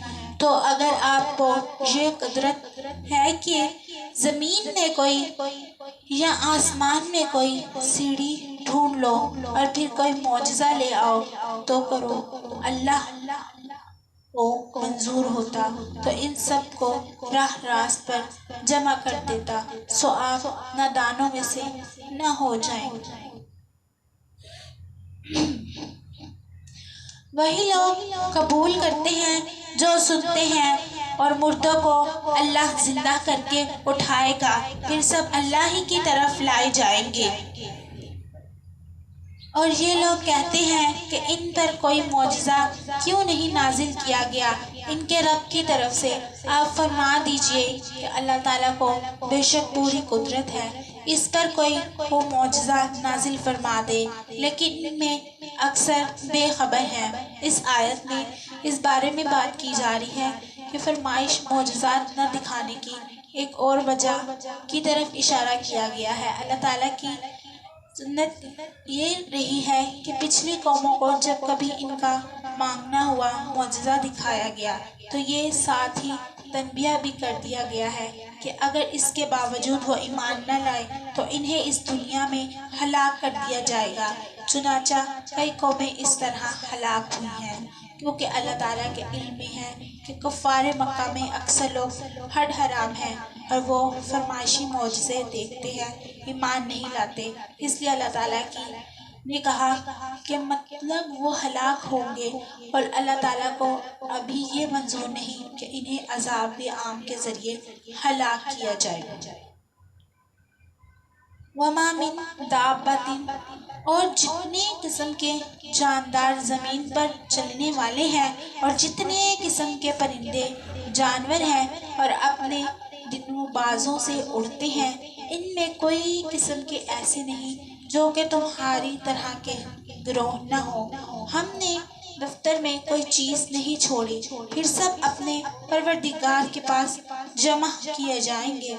تو اگر آپ کو یہ قدرت ہے کہ زمین میں کوئی یا آسمان میں کوئی سیڑھی ڈھونڈ لو اور پھر کوئی معجزہ لے آؤ تو کرو، اللہ کو منظور ہوتا تو ان سب کو راہ راست پر جمع کر دیتا، سو آپ نادانوں میں سے نہ ہو جائیں۔ وہی لوگ قبول کرتے ہیں جو سنتے ہیں، اور مردوں کو اللہ زندہ کر کے اٹھائے گا، پھر سب اللہ ہی کی طرف لائے جائیں گے۔ اور یہ لوگ کہتے ہیں کہ ان پر کوئی معجزہ کیوں نہیں نازل کیا گیا ان کے رب کی طرف سے۔ آپ فرما دیجئے کہ اللہ تعالیٰ کو بے شک پوری قدرت ہے، اس پر کوئی وہ معجزہ نازل فرما دے، لیکن ان میں اکثر بے خبر ہیں۔ اس آیت میں اس بارے میں بات کی جا رہی ہے کہ فرمائش معجزات نہ دکھانے کی ایک اور وجہ کی طرف اشارہ کیا گیا ہے۔ اللہ تعالیٰ کی سنت یہ رہی ہے کہ پچھلی قوموں کو جب کبھی ان کا مانگنا ہوا معجزہ دکھایا گیا تو یہ ساتھ ہی تنبیہ بھی کر دیا گیا ہے کہ اگر اس کے باوجود وہ ایمان نہ لائے تو انہیں اس دنیا میں ہلاک کر دیا جائے گا۔ چنانچہ کئی قومیں اس طرح ہلاک ہوئی ہیں، کیونکہ اللہ تعالیٰ کے علم میں ہے کہ کفار مکہ میں اکثر لوگ ہڈ حرام ہیں اور وہ فرمائشی معجزے دیکھتے ہیں، ایمان نہیں لاتے، اس لیے اللہ تعالیٰ نے کہا کہ مطلب وہ ہلاک ہوں گے، اور اللہ تعالیٰ کو ابھی یہ منظور نہیں کہ انہیں عذاب عام کے ذریعے ہلاک کیا جائے۔ وَمَا مِن دَابَّةٍ، اور جتنے قسم کے جاندار زمین پر چلنے والے ہیں اور جتنے قسم کے پرندے جانور ہیں اور اپنے دنوں بازوں سے اڑتے ہیں، ان میں کوئی قسم کے ایسے نہیں جو کہ تمہاری طرح کے گروہ نہ ہو۔ ہم نے دفتر میں کوئی چیز نہیں چھوڑی، پھر سب اپنے پروردگار کے پاس جمع کیے جائیں گے۔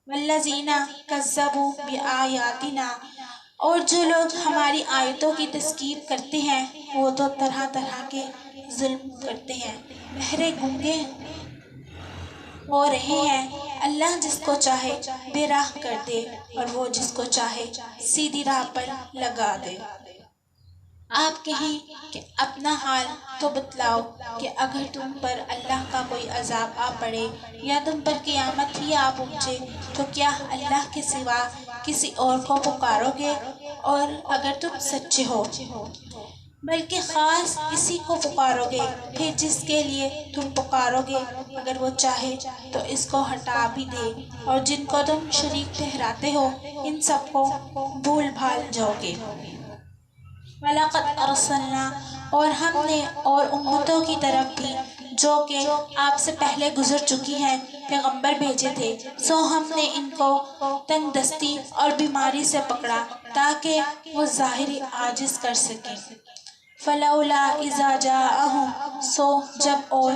والذین کذبوا بآیاتنا، اور جو لوگ ہماری آیتوں کی تکذیب کرتے ہیں وہ تو طرح طرح کے ظلم کرتے ہیں۔ بہرے گونگے ہو رہے ہیں، اللہ جس کو چاہے بے راہ کر دے اور وہ جس کو چاہے سیدھی راہ پر لگا دے۔ آپ کہیں کہ اپنا حال تو بتلاؤ کہ اگر تم پر اللہ کا کوئی عذاب آ پڑے یا تم پر قیامت ہی آ پہنچے تو کیا اللہ کے سوا کسی اور کو پکارو گے؟ اور اگر تم سچے ہو بلکہ خاص اسی کو پکارو گے، پھر جس کے لیے تم پکارو گے اگر وہ چاہے تو اس کو ہٹا بھی دے، اور جن کو تم شریک ٹھہراتے ہو ان سب کو بھول بھال جاؤ گے۔ وَلَقَدْ أَرْسَلْنَا، اور ہم نے اور امتوں کی طرف بھی جو کہ آپ سے پہلے گزر چکی ہیں پیغمبر بھیجے تھے، سو ہم نے ان کو تنگ دستی اور بیماری سے پکڑا تاکہ وہ ظاہری عاجز کر سکیں۔ فَلَوْلَا إِذَا جَاءَهُمْ، سو جب اور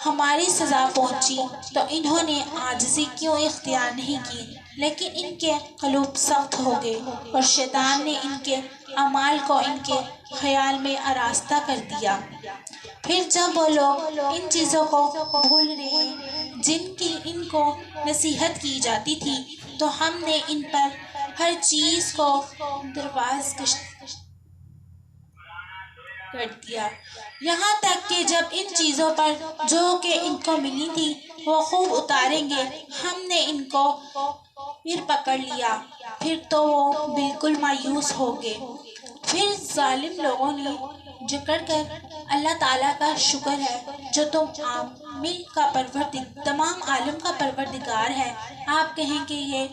ہماری سزا پہنچی تو انہوں نے عاجزی کیوں اختیار نہیں کی، لیکن ان کے قلوب سخت ہو گئے اور شیطان نے ان کے اعمال کو ان کے خیال میں آراستہ کر دیا۔ پھر جب وہ لوگ ان چیزوں کو بھول رہے جن کی ان کو نصیحت کی جاتی تھی تو ہم نے ان پر ہر چیز کو درواز کر دیا، یہاں تک کہ جب ان چیزوں پر جو کہ ان کو ملی تھی وہ خوب اتاریں گے ہم نے ان کو پھر پکڑ لیا، پھر تو وہ بالکل مایوس ہو گئے۔ پھر ظالم لوگوں نے جکڑ کر اللہ تعالیٰ کا شکر ہے جو تمام عالم کا پروردگار ہے، آپ کہیں کہ یہ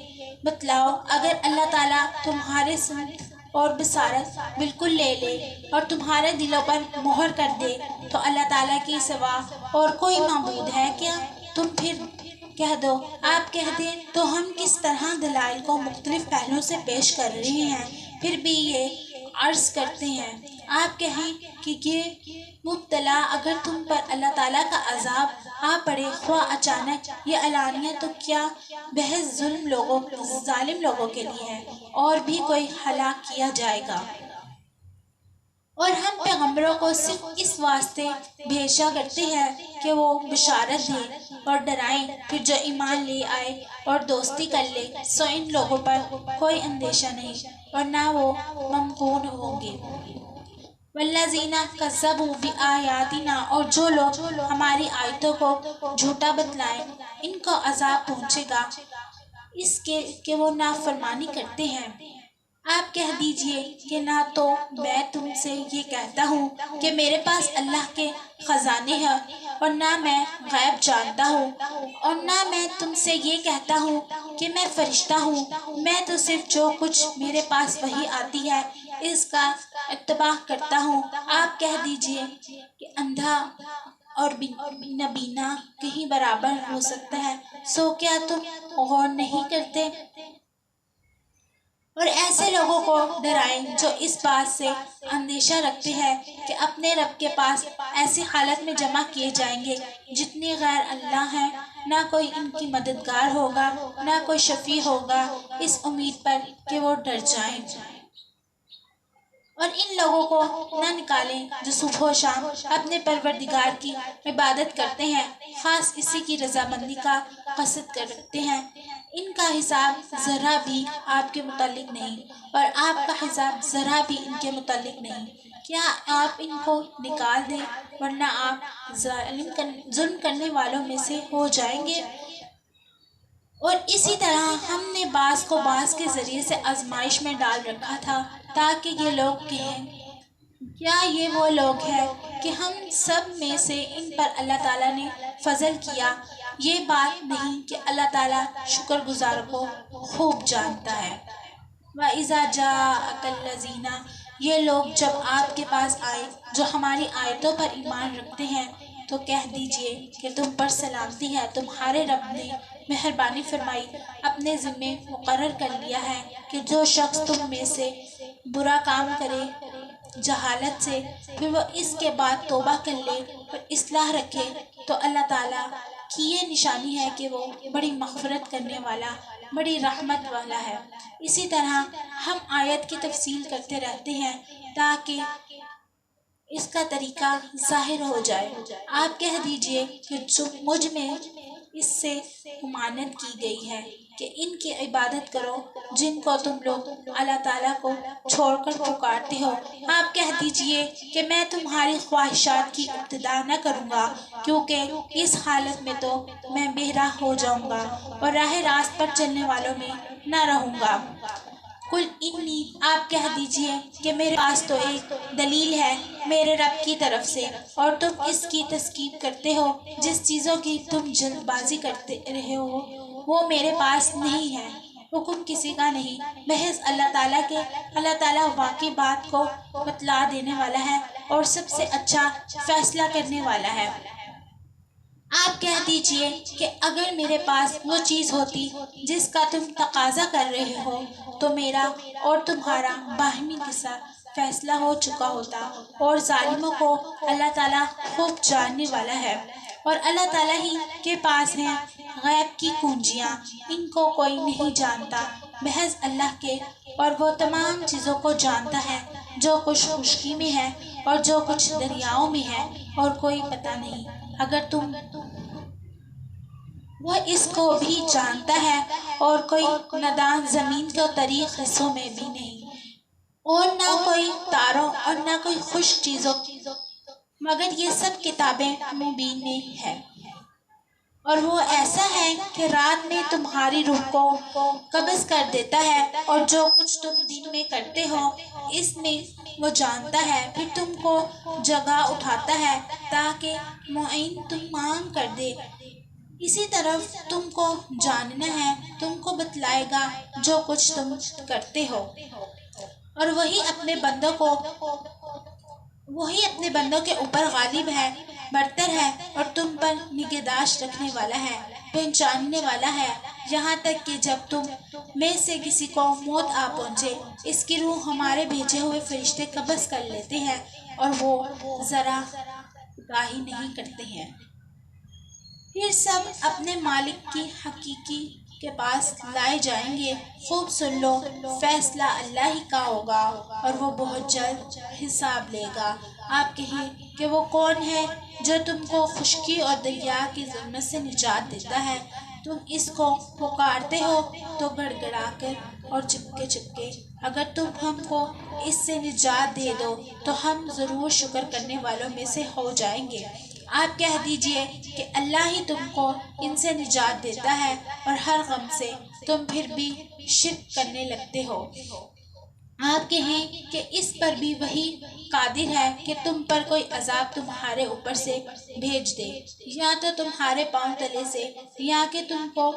بتلاؤ اگر اللہ تعالیٰ تمہارے سمت اور بصارت بالکل لے لے اور تمہارے دلوں پر مہر کر دے تو اللہ تعالیٰ کی سوا اور کوئی معبود ہے کیا؟ تم پھر کہہ دو، آپ کہہ دیں تو ہم کس طرح دلائل کو مختلف پہلوؤں سے پیش کر رہے ہیں، پھر بھی یہ عرض کرتے ہیں۔ آپ کہیں کہ یہ مبتلا اگر تم پر اللہ تعالیٰ کا عذاب آ پڑے خواہ اچانک یا علانیہ تو کیا بحث ظالم لوگوں کے لیے ہے، اور بھی کوئی ہلاک کیا جائے گا۔ اور ہم پیغمبروں کو صرف اس واسطے بھیجا کرتے ہیں کہ وہ بشارت دیں اور ڈرائیں، پھر جو ایمان لے آئے اور دوستی کر لے سو ان لوگوں پر کوئی اندیشہ نہیں اور نہ وہ ممقون ہوں گے۔ والذین کذبوا بآیاتنا، اور جو لوگ ہماری آیتوں کو جھوٹا بتلائیں ان کو عذاب پہنچے گا اس کے کہ وہ نافرمانی کرتے ہیں۔ آپ کہہ دیجئے کہ نہ تو میں تم سے یہ کہتا ہوں کہ میرے پاس اللہ کے خزانے ہیں اور نہ میں غیب جانتا ہوں، اور نہ میں تم سے یہ کہتا ہوں کہ میں فرشتہ ہوں، میں تو صرف جو کچھ میرے پاس وحی آتی ہے اس کا اتباع کرتا ہوں۔ آپ کہہ دیجئے کہ اندھا اور نابینا کہیں برابر ہو سکتا ہے، سو کیا تم غور نہیں کرتے؟ اور ایسے لوگوں کو ڈرائیں جو اس بات سے اندیشہ رکھتے ہیں کہ اپنے رب کے پاس ایسی حالت میں جمع کیے جائیں گے جتنی غیر اللہ ہیں، نہ کوئی ان کی مددگار ہوگا نہ کوئی شفیع ہوگا، اس امید پر کہ وہ ڈر جائیں۔ اور ان لوگوں کو نہ نکالیں جو صبح و شام اپنے پروردگار کی عبادت کرتے ہیں، خاص اسی کی رضامندی کا قصد کر رکھتے ہیں، ان کا حساب ذرا بھی آپ کے متعلق نہیں اور آپ کا حساب ذرا بھی ان کے متعلق نہیں، کیا آپ ان کو نکال دیں ورنہ آپ ظلم کرنے والوں میں سے ہو جائیں گے۔ اور اسی طرح ہم نے بعض کو بعض کے ذریعے سے آزمائش میں ڈال رکھا تھا تاکہ یہ لوگ کہیں کیا یہ وہ لوگ ہیں کہ ہم سب میں سے ان پر اللہ تعالیٰ نے فضل کیا، یہ بات نہیں کہ اللہ تعالیٰ شکر گزاروں کو خوب جانتا ہے۔ وَإِذَا جَاءَكَ الَّذِينَ، یہ لوگ جب آپ کے پاس آئے جو ہماری آیتوں پر ایمان رکھتے ہیں، تو کہہ دیجئے کہ تم پر سلامتی ہے، تمہارے رب نے مہربانی فرمائی اپنے ذمے مقرر کر لیا ہے کہ جو شخص تم میں سے برا کام کرے جہالت سے، پھر وہ اس کے بعد توبہ کر لے اور اصلاح رکھے، تو اللہ تعالیٰ کی یہ نشانی ہے کہ وہ بڑی مغفرت کرنے والا، بڑی رحمت والا ہے۔ اسی طرح ہم آیت کی تفصیل کرتے رہتے ہیں تاکہ اس کا طریقہ ظاہر ہو جائے۔ آپ کہہ دیجئے کہ جو مجھ میں اس سے ممانعت کی گئی ہے کہ ان کی عبادت کرو جن کو تم لوگ اللہ تعالیٰ کو چھوڑ کر پکارتے ہو۔ آپ کہہ دیجئے کہ میں تمہاری خواہشات کی ابتدا نہ کروں گا، کیونکہ اس حالت میں تو میں بے راہ ہو جاؤں گا اور راہ راست پر چلنے والوں میں نہ رہوں گا۔ کل انی، آپ کہہ دیجئے کہ میرے پاس تو ایک دلیل ہے میرے رب کی طرف سے، اور تم اس کی تسکیب کرتے ہو۔ جس چیزوں کی تم جلد بازی کرتے رہے ہو وہ میرے پاس نہیں ہے، حکم کسی کا نہیں، محض اللہ تعالیٰ کے۔ اللہ تعالیٰ واقعی بات کو بتلا دینے والا ہے اور سب سے اچھا فیصلہ کرنے والا ہے۔ آپ کہہ دیجئے کہ اگر میرے پاس وہ چیز ہوتی جس کا تم تقاضا کر رہے ہو تو میرا اور تمہارا باہمی کے ساتھ فیصلہ ہو چکا ہوتا، اور ظالموں کو اللہ تعالیٰ خوب جاننے والا ہے، اور اللہ تعالیٰ ہی کے پاس ہیں غیب کی کنجیاں، ان کو کوئی نہیں جانتا محض اللہ کے، اور وہ تمام چیزوں کو جانتا ہے جو کچھ خشکی میں ہے اور جو کچھ دریاؤں میں ہے، اور کوئی پتہ نہیں اگر تم وہ اس کو بھی جانتا ہے، اور کوئی ندان زمین کے طریق حصوں میں بھی نہیں، اور نہ کوئی تاروں اور نہ کوئی خشک چیزوں، مگر یہ سب کتابیں مبین میں ہے۔ اور وہ ایسا ہے کہ رات میں تمہاری روح کو قبض کر دیتا ہے، اور جو کچھ تم دن میں کرتے ہو اس میں وہ جانتا ہے، پھر تم کو جگا اٹھاتا ہے تاکہ معین تمام کر دے۔ اسی طرف تم کو جاننا ہے، تم کو بتلائے گا جو کچھ تم کرتے ہو، اور وہی اپنے بندوں کے اوپر غالب ہے، برتر ہے، اور تم پر نگہداشت رکھنے والا ہے، پہچاننے والا ہے، یہاں تک کہ جب تم میں سے کسی کو موت آ پہنچے اس کی روح ہمارے بھیجے ہوئے فرشتے قبض کر لیتے ہیں، اور وہ ذرا گاہی نہیں کرتے ہیں۔ پھر سب اپنے مالک کی حقیقی کے پاس لائے جائیں گے۔ خوب سن لو، فیصلہ اللہ ہی کا ہوگا اور وہ بہت جلد حساب لے گا۔ آپ کہیں کہ وہ کون ہے جو تم کو خشکی اور دریا کی ظلمت سے نجات دیتا ہے؟ تم اس کو پکارتے ہو تو گڑ گڑا کر اور چپکے چپکے، اگر تم ہم کو اس سے نجات دے دو تو ہم ضرور شکر کرنے والوں میں سے ہو جائیں گے۔ آپ کہہ دیجئے کہ اللہ ہی تم کو ان سے نجات دیتا ہے، اور ہر غم سے تم پھر بھی شرک کرنے لگتے ہو۔ آپ کہیں کہ اس پر بھی وہی قادر ہے کہ تم پر کوئی عذاب تمہارے اوپر سے بھیج دے، یا تو تمہارے پاؤں تلے سے، یا کہ تم کو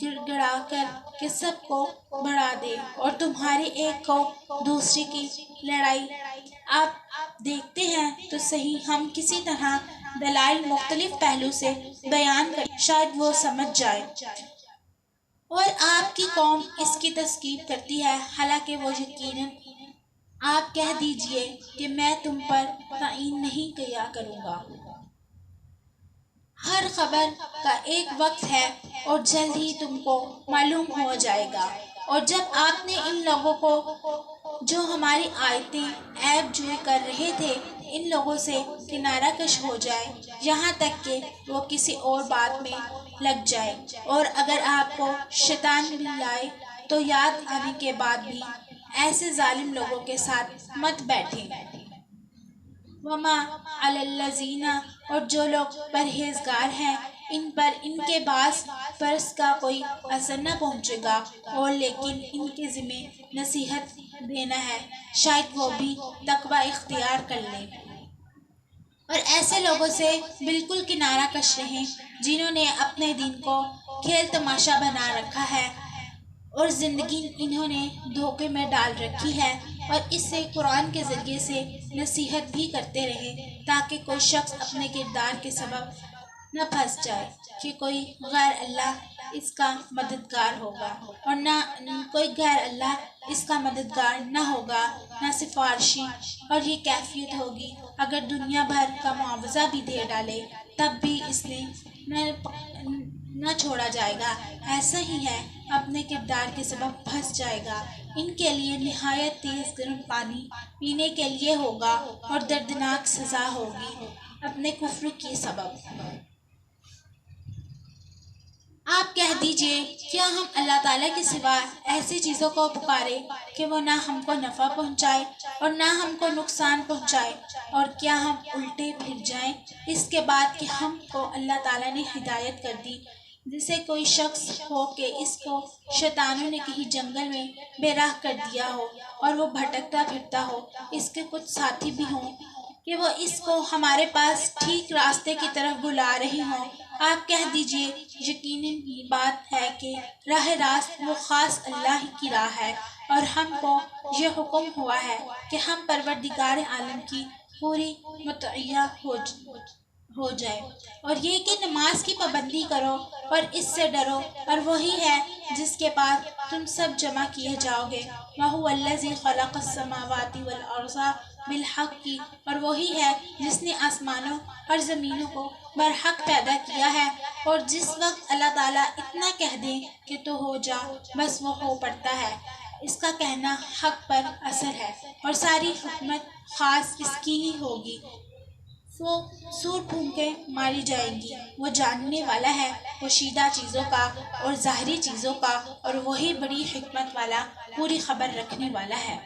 گڑ گڑا کر کہ سب کو بڑھا دے اور تمہاری ایک کو دوسری کی لڑائی۔ آپ دیکھتے ہیں تو صحیح ہم کسی طرح دلائل مختلف پہلو سے بیان کریں، شاید وہ سمجھ جائے، اور آپ کی قوم اس کی تسکیب کرتی ہے، حالانکہ وہ یقیناً۔ آپ کہہ دیجئے کہ میں تم پر تعین نہیں کیا کروں گا۔ ہر خبر کا ایک وقت ہے اور جلد ہی تم کو معلوم ہو جائے گا۔ اور جب آپ نے ان لوگوں کو جو ہماری آیتیں عیب جوئی کر رہے تھے ان لوگوں سے کنارہ کش ہو جائے، یہاں تک کہ وہ کسی اور بات میں لگ جائے، اور اگر آپ کو شیطان مل لائے تو یاد آنے کے بعد بھی ایسے ظالم لوگوں کے ساتھ مت بیٹھیں۔ وما علی الذین، اور جو لوگ پرہیزگار ہیں ان پر ان کے باعث فرض کا کوئی اثر نہ پہنچے گا، اور لیکن ان کے ذمہ نصیحت دینا ہے، شاید وہ بھی تقوی اختیار کر لیں۔ اور ایسے لوگوں سے بالکل کنارہ کش رہیں جنہوں نے اپنے دین کو کھیل تماشا بنا رکھا ہے، اور زندگی انہوں نے دھوکے میں ڈال رکھی ہے، اور اس سے قرآن کے ذریعے سے نصیحت بھی کرتے رہیں تاکہ کوئی شخص اپنے کردار کے سبب نہ پھنس جائے کہ کوئی غیر اللہ اس کا مددگار ہوگا، اور نہ کوئی غیر اللہ اس کا مددگار نہ ہوگا، نہ سفارشی، اور یہ کیفیت ہوگی اگر دنیا بھر کا معاوضہ بھی دے ڈالے تب بھی اس نے نہ چھوڑا جائے گا۔ ایسا ہی ہے، اپنے کردار کے سبب پھنس جائے گا۔ ان کے لیے نہایت تیز گرم پانی پینے کے لیے ہوگا اور دردناک سزا ہوگی اپنے کفر کے سبب۔ آپ کہہ دیجئے، کیا ہم اللہ تعالیٰ کے سوا ایسی چیزوں کو پکارے کہ وہ نہ ہم کو نفع پہنچائے اور نہ ہم کو نقصان پہنچائے، اور کیا ہم الٹے پھر جائیں اس کے بعد کہ ہم کو اللہ تعالیٰ نے ہدایت کر دی؟ جسے کوئی شخص ہو کہ اس کو شیطانوں نے کہیں جنگل میں بے راہ کر دیا ہو اور وہ بھٹکتا پھرتا ہو، اس کے کچھ ساتھی بھی ہوں کہ وہ اس کو ہمارے پاس ٹھیک راستے کی طرف بلا رہے ہوں۔ آپ کہہ دیجئے، یقیناً یہ بات ہے کہ راہ راست وہ خاص اللہ ہی کی راہ ہے، اور ہم کو یہ حکم ہوا ہے کہ ہم پروردگار عالم کی پوری مطیع ہو جائے، اور یہ کہ نماز کی پابندی کرو اور اس سے ڈرو، اور وہی ہے جس کے پاس تم سب جمع کیے جاؤ گے۔ وَهُوَ الَّذِي خَلَقَ السَّمَاوَاتِ وَالْأَرْضَ بِالْحَقِّ، اور وہی ہے جس نے آسمانوں اور زمینوں کو برحق پیدا کیا ہے، اور جس وقت اللہ تعالیٰ اتنا کہہ دیں کہ تو ہو جا، بس وہ ہو پڑتا ہے۔ اس کا کہنا حق پر اثر ہے، اور ساری حکمت خاص اس کی ہی ہوگی۔ وہ سور پھونکے ماری جائیں گی، وہ جاننے والا ہے پوشیدہ چیزوں کا اور ظاہری چیزوں کا، اور وہی بڑی حکمت والا، پوری خبر رکھنے والا ہے۔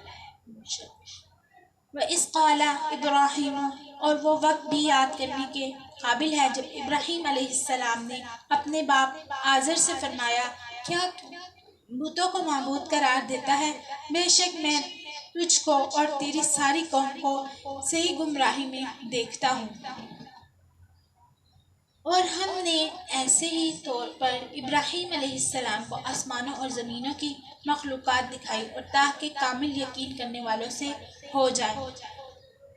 وَإِذْ قَالَ إِبْرَاهِيمُ، اور وہ وقت بھی یاد کرنے کے قابل ہے جب ابراہیم علیہ السلام نے اپنے باپ آزر سے فرمایا، کیا تو بتوں کو معبود قرار دیتا ہے؟ بے شک میں تجھ کو اور تیری ساری قوم کو صحیح گمراہی میں دیکھتا ہوں۔ اور ہم نے ایسے ہی طور پر ابراہیم علیہ السلام کو آسمانوں اور زمینوں کی مخلوقات دکھائی، اور تاکہ کامل یقین کرنے والوں سے ہو جائے۔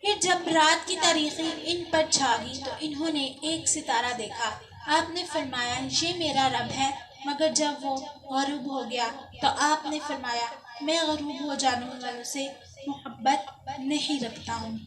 پھر جب رات کی تاریکی ان پر چھا گئی تو انہوں نے ایک ستارہ دیکھا۔ آپ نے فرمایا، یہ میرا رب ہے، مگر جب وہ غروب ہو گیا تو آپ نے فرمایا، میں غروب ہو جانے والوں سے محبت نہیں رکھتا ہوں۔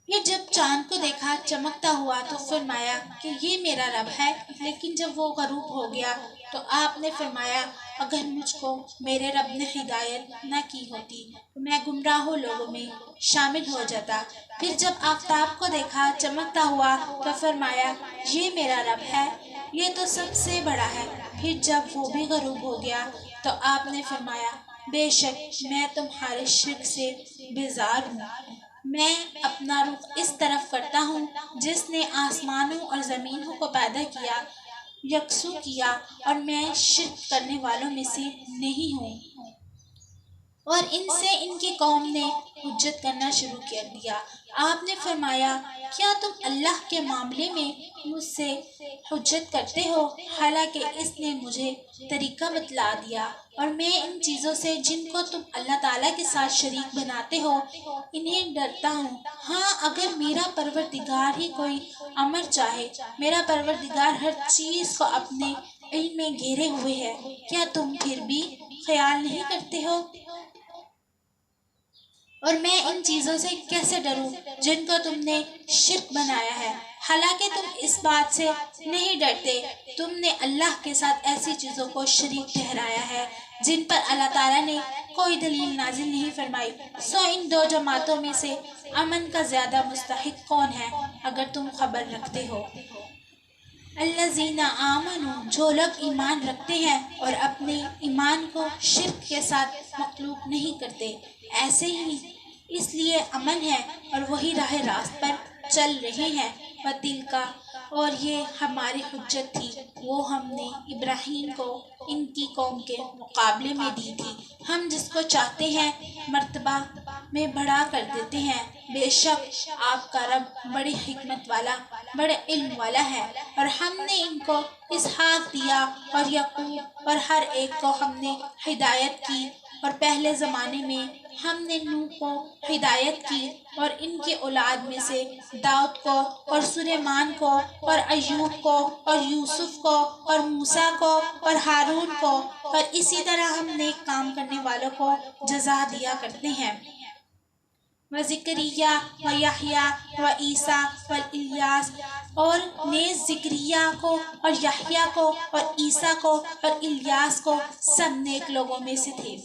پھر جب چاند کو دیکھا چمکتا ہوا تو فرمایا کہ یہ میرا رب ہے، لیکن جب وہ غروب ہو گیا تو آپ نے فرمایا، اگر مجھ کو میرے رب نے ہدایت نہ کی ہوتی تو میں گمراہوں لوگوں میں شامل ہو جاتا۔ پھر جب آفتاب کو دیکھا چمکتا ہوا تو فرمایا، یہ میرا رب ہے، یہ تو سب سے بڑا ہے۔ پھر جب وہ بھی غروب ہو گیا تو آپ نے فرمایا، بے شک میں تمہارے شرک سے بیزار ہوں۔ میں اپنا رخ اس طرف کرتا ہوں جس نے آسمانوں اور زمینوں کو پیدا کیا، یکسو کیا، اور میں شرک کرنے والوں میں سے نہیں ہوں۔ اور ان سے ان کی قوم نے حجت کرنا شروع کر دیا۔ آپ نے فرمایا، کیا تم اللہ کے معاملے میں مجھ سے حجت کرتے ہو، حالانکہ اس نے مجھے طریقہ بتلا دیا، اور میں ان چیزوں سے جن کو تم اللہ تعالیٰ کے ساتھ شریک بناتے ہو انہیں ڈرتا ہوں۔ ہاں، اگر میرا پروردگار ہی کوئی امر چاہے، میرا پروردگار ہر چیز کو اپنے علم میں گھیرے ہوئے ہے، کیا تم پھر بھی خیال نہیں کرتے ہو؟ اور میں ان چیزوں سے کیسے ڈروں جن کو تم نے شرک بنایا ہے، حالانکہ تم اس بات سے نہیں ڈرتے، تم نے اللہ کے ساتھ ایسی چیزوں کو شریک ٹھہرایا ہے جن پر اللہ تعالیٰ نے کوئی دلیل نازل نہیں فرمائی۔ سو ان دو جماعتوں میں سے امن کا زیادہ مستحق کون ہے اگر تم خبر رکھتے ہو؟ الذین آمنوا، جو لوگ ایمان رکھتے ہیں اور اپنے ایمان کو شرک کے ساتھ مخلوط نہیں کرتے، ایسے ہی اس لیے امن ہے اور وہی راہ راست پر چل رہے ہیں۔ وَتِلْکَ، اور یہ ہماری حجت تھی، وہ ہم نے ابراہیم کو ان کی قوم کے مقابلے میں دی تھی، ہم جس کو چاہتے ہیں مرتبہ میں بڑا کر دیتے ہیں۔ بے شک آپ کا رب بڑی حکمت والا، بڑے علم والا ہے۔ اور ہم نے ان کو اسحاق دیا اور یعقوب، اور ہر ایک کو ہم نے ہدایت کی، اور پہلے زمانے میں ہم نے نوح کو ہدایت کی اور ان کے اولاد میں سے داؤد کو اور سلیمان کو اور ایوب کو اور یوسف کو اور موسیٰ کو اور ہارون کو، اور اسی طرح ہم نیک کام کرنے والوں کو جزا دیا کرتے ہیں۔ وزکریا و یحییٰ و عیسیٰ و الیاس، اور نیز زکریا کو اور یحییٰ کو اور عیسیٰ کو اور الیاس کو سب نیک لوگوں میں سے تھے،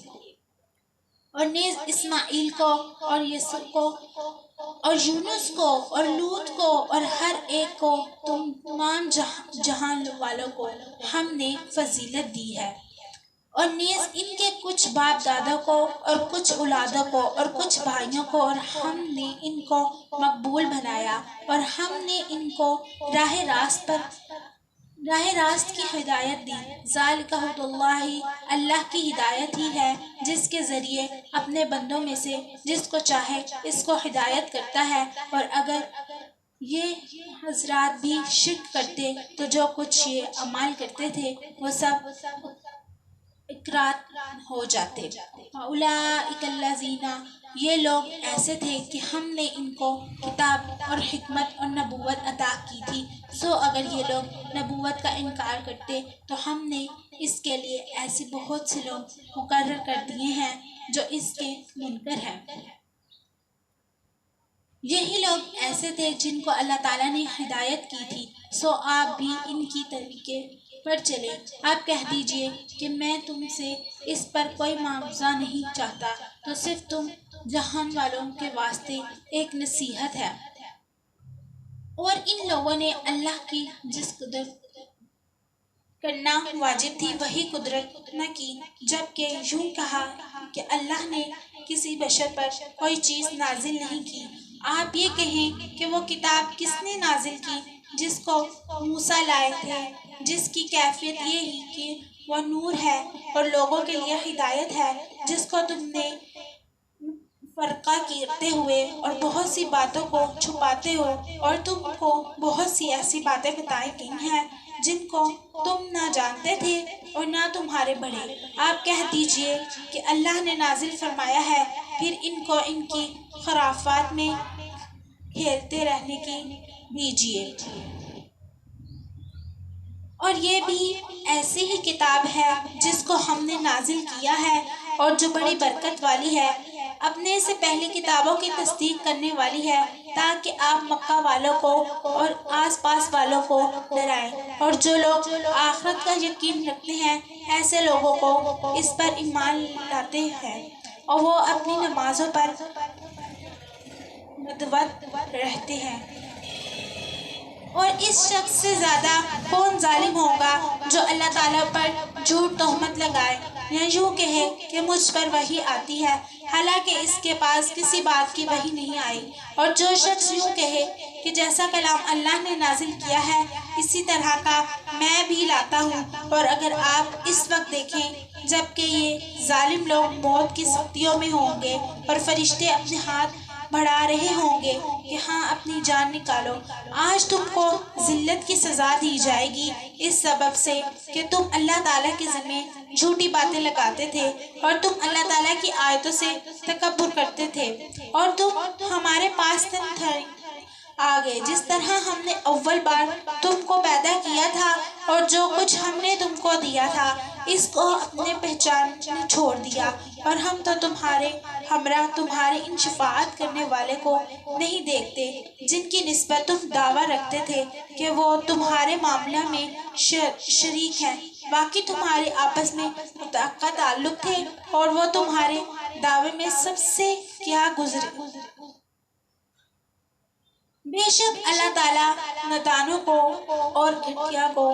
اور نیز اسماعیل کو اور یسوع کو اور یونس کو اور لوط کو اور ہر ایک کو، تمام جہان والوں کو ہم نے فضیلت دی ہے۔ اور نیز ان کے کچھ باپ دادا کو اور کچھ اولادوں کو اور کچھ بھائیوں کو، اور ہم نے ان کو مقبول بنایا، اور ہم نے ان کو راہ راست کی ہدایت دی۔ ذالک ھدی اللہ، اللہ کی ہدایت ہی ہے جس کے ذریعے اپنے بندوں میں سے جس کو چاہے اس کو ہدایت کرتا ہے۔ اور اگر یہ حضرات بھی شرک کرتے تو جو کچھ یہ اعمال کرتے تھے وہ سب اکرات ہو جاتے۔ اولئک الذین، یہ لوگ ایسے تھے کہ ہم نے ان کو کتاب اور حکمت اور نبوت عطا کی تھی، سو اگر یہ لوگ نبوت کا انکار کرتے تو ہم نے اس کے لیے ایسے بہت سے لوگ مقرر کر دیے ہیں جو اس کے منکر ہیں۔ یہی لوگ ایسے تھے جن کو اللہ تعالیٰ نے ہدایت کی تھی، سو آپ بھی ان کی طریقے پر چلے۔ آپ کہہ دیجئے کہ میں تم سے اس پر کوئی معاوضہ نہیں چاہتا، تو صرف تم جہان والوں کے واسطے ایک نصیحت ہے۔ اور ان لوگوں نے اللہ کی جس قدرت کرنا واجب تھی وہی قدرت نہ کی، جبکہ یوں کہا کہ اللہ نے کسی بشر پر کوئی چیز نازل نہیں کی۔ آپ یہ کہیں کہ وہ کتاب کس نے نازل کی جس کو موسیٰ لائے تھے، جس کی کیفیت یہ ہی کہ وہ نور ہے اور لوگوں کے لیے ہدایت ہے، جس کو تم نے فرقہ کرتے ہوئے اور بہت سی باتوں کو چھپاتے ہو، اور تم کو بہت سی ایسی باتیں بتائی گئی ہیں جن کو تم نہ جانتے تھے اور نہ تمہارے بڑے۔ آپ کہہ دیجئے کہ اللہ نے نازل فرمایا ہے، پھر ان کو ان کی خرافات میں کھیلتے رہنے کی دیجئے۔ اور یہ بھی ایسی ہی کتاب ہے جس کو ہم نے نازل کیا ہے اور جو بڑی برکت والی ہے، اپنے سے پہلی کتابوں کی تصدیق کرنے والی ہے، تاکہ آپ مکہ والوں کو اور آس پاس والوں کو ڈرائیں۔ اور جو لوگ آخرت کا یقین رکھتے ہیں ایسے لوگوں کو اس پر ایمان لاتے ہیں اور وہ اپنی نمازوں پر مدوت رہتے ہیں۔ اور اس شخص سے زیادہ کون ظالم ہوگا جو اللہ تعالیٰ پر جھوٹ تہمت لگائے یا یوں کہے کہ مجھ پر وحی آتی ہے، حالانکہ اس کے پاس کسی بات کی وحی نہیں آئی۔ اور جو شخص یوں کہے کہ جیسا کلام اللہ نے نازل کیا ہے اسی طرح کا میں بھی لاتا ہوں، اور اگر آپ اس وقت دیکھیں جبکہ یہ ظالم لوگ موت کی سختیوں میں ہوں گے اور فرشتے اپنے ہاتھ بڑھا رہے ہوں گے کہ ہاں اپنی جان نکالو، آج تم کو ذلت کی سزا دی جائے گی اس سبب سے کہ تم اللہ تعالیٰ کے ذمے جھوٹی باتیں لگاتے تھے اور تم اللہ تعالیٰ کی آیتوں سے تکبر کرتے تھے، اور تم ہمارے پاس آ گئے جس طرح ہم نے اول بار تم کو پیدا کیا تھا، اور جو کچھ ہم نے تم کو دیا تھا اس کو اپنے پہچان میں چھوڑ دیا، اور ہم تو تمہارے ہمراہ تمہارے ان شفاعت کرنے والے کو نہیں دیکھتے جن کی نسبت تم دعویٰ رکھتے تھے کہ وہ تمہارے معاملہ میں شریک ہیں، باقی تمہارے آپس میں متعلقہ تعلق تھے اور وہ تمہارے دعوے میں سب سے کیا گزرے۔ بے شک اللہ تعالیٰ نادانوں کو اور گھٹیا کو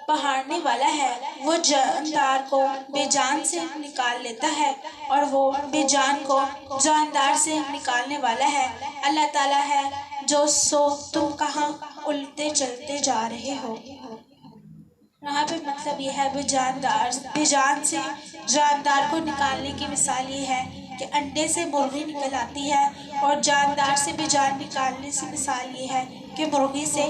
پہاڑنے والا ہے، وہ جاندار کو بے جان سے نکال لیتا ہے اور وہ بے جان کو جاندار سے نکالنے والا ہے۔ اللہ تعالیٰ ہے جو سو تم کہاں الٹے چلتے جا رہے ہو۔ یہاں پہ مطلب یہ ہے بے جان سے جاندار کو نکالنے کی مثال یہ ہے کہ انڈے سے مرغی نکل آتی ہے، اور جاندار سے بے جان نکالنے سے مثال یہ ہے کہ مرغی سے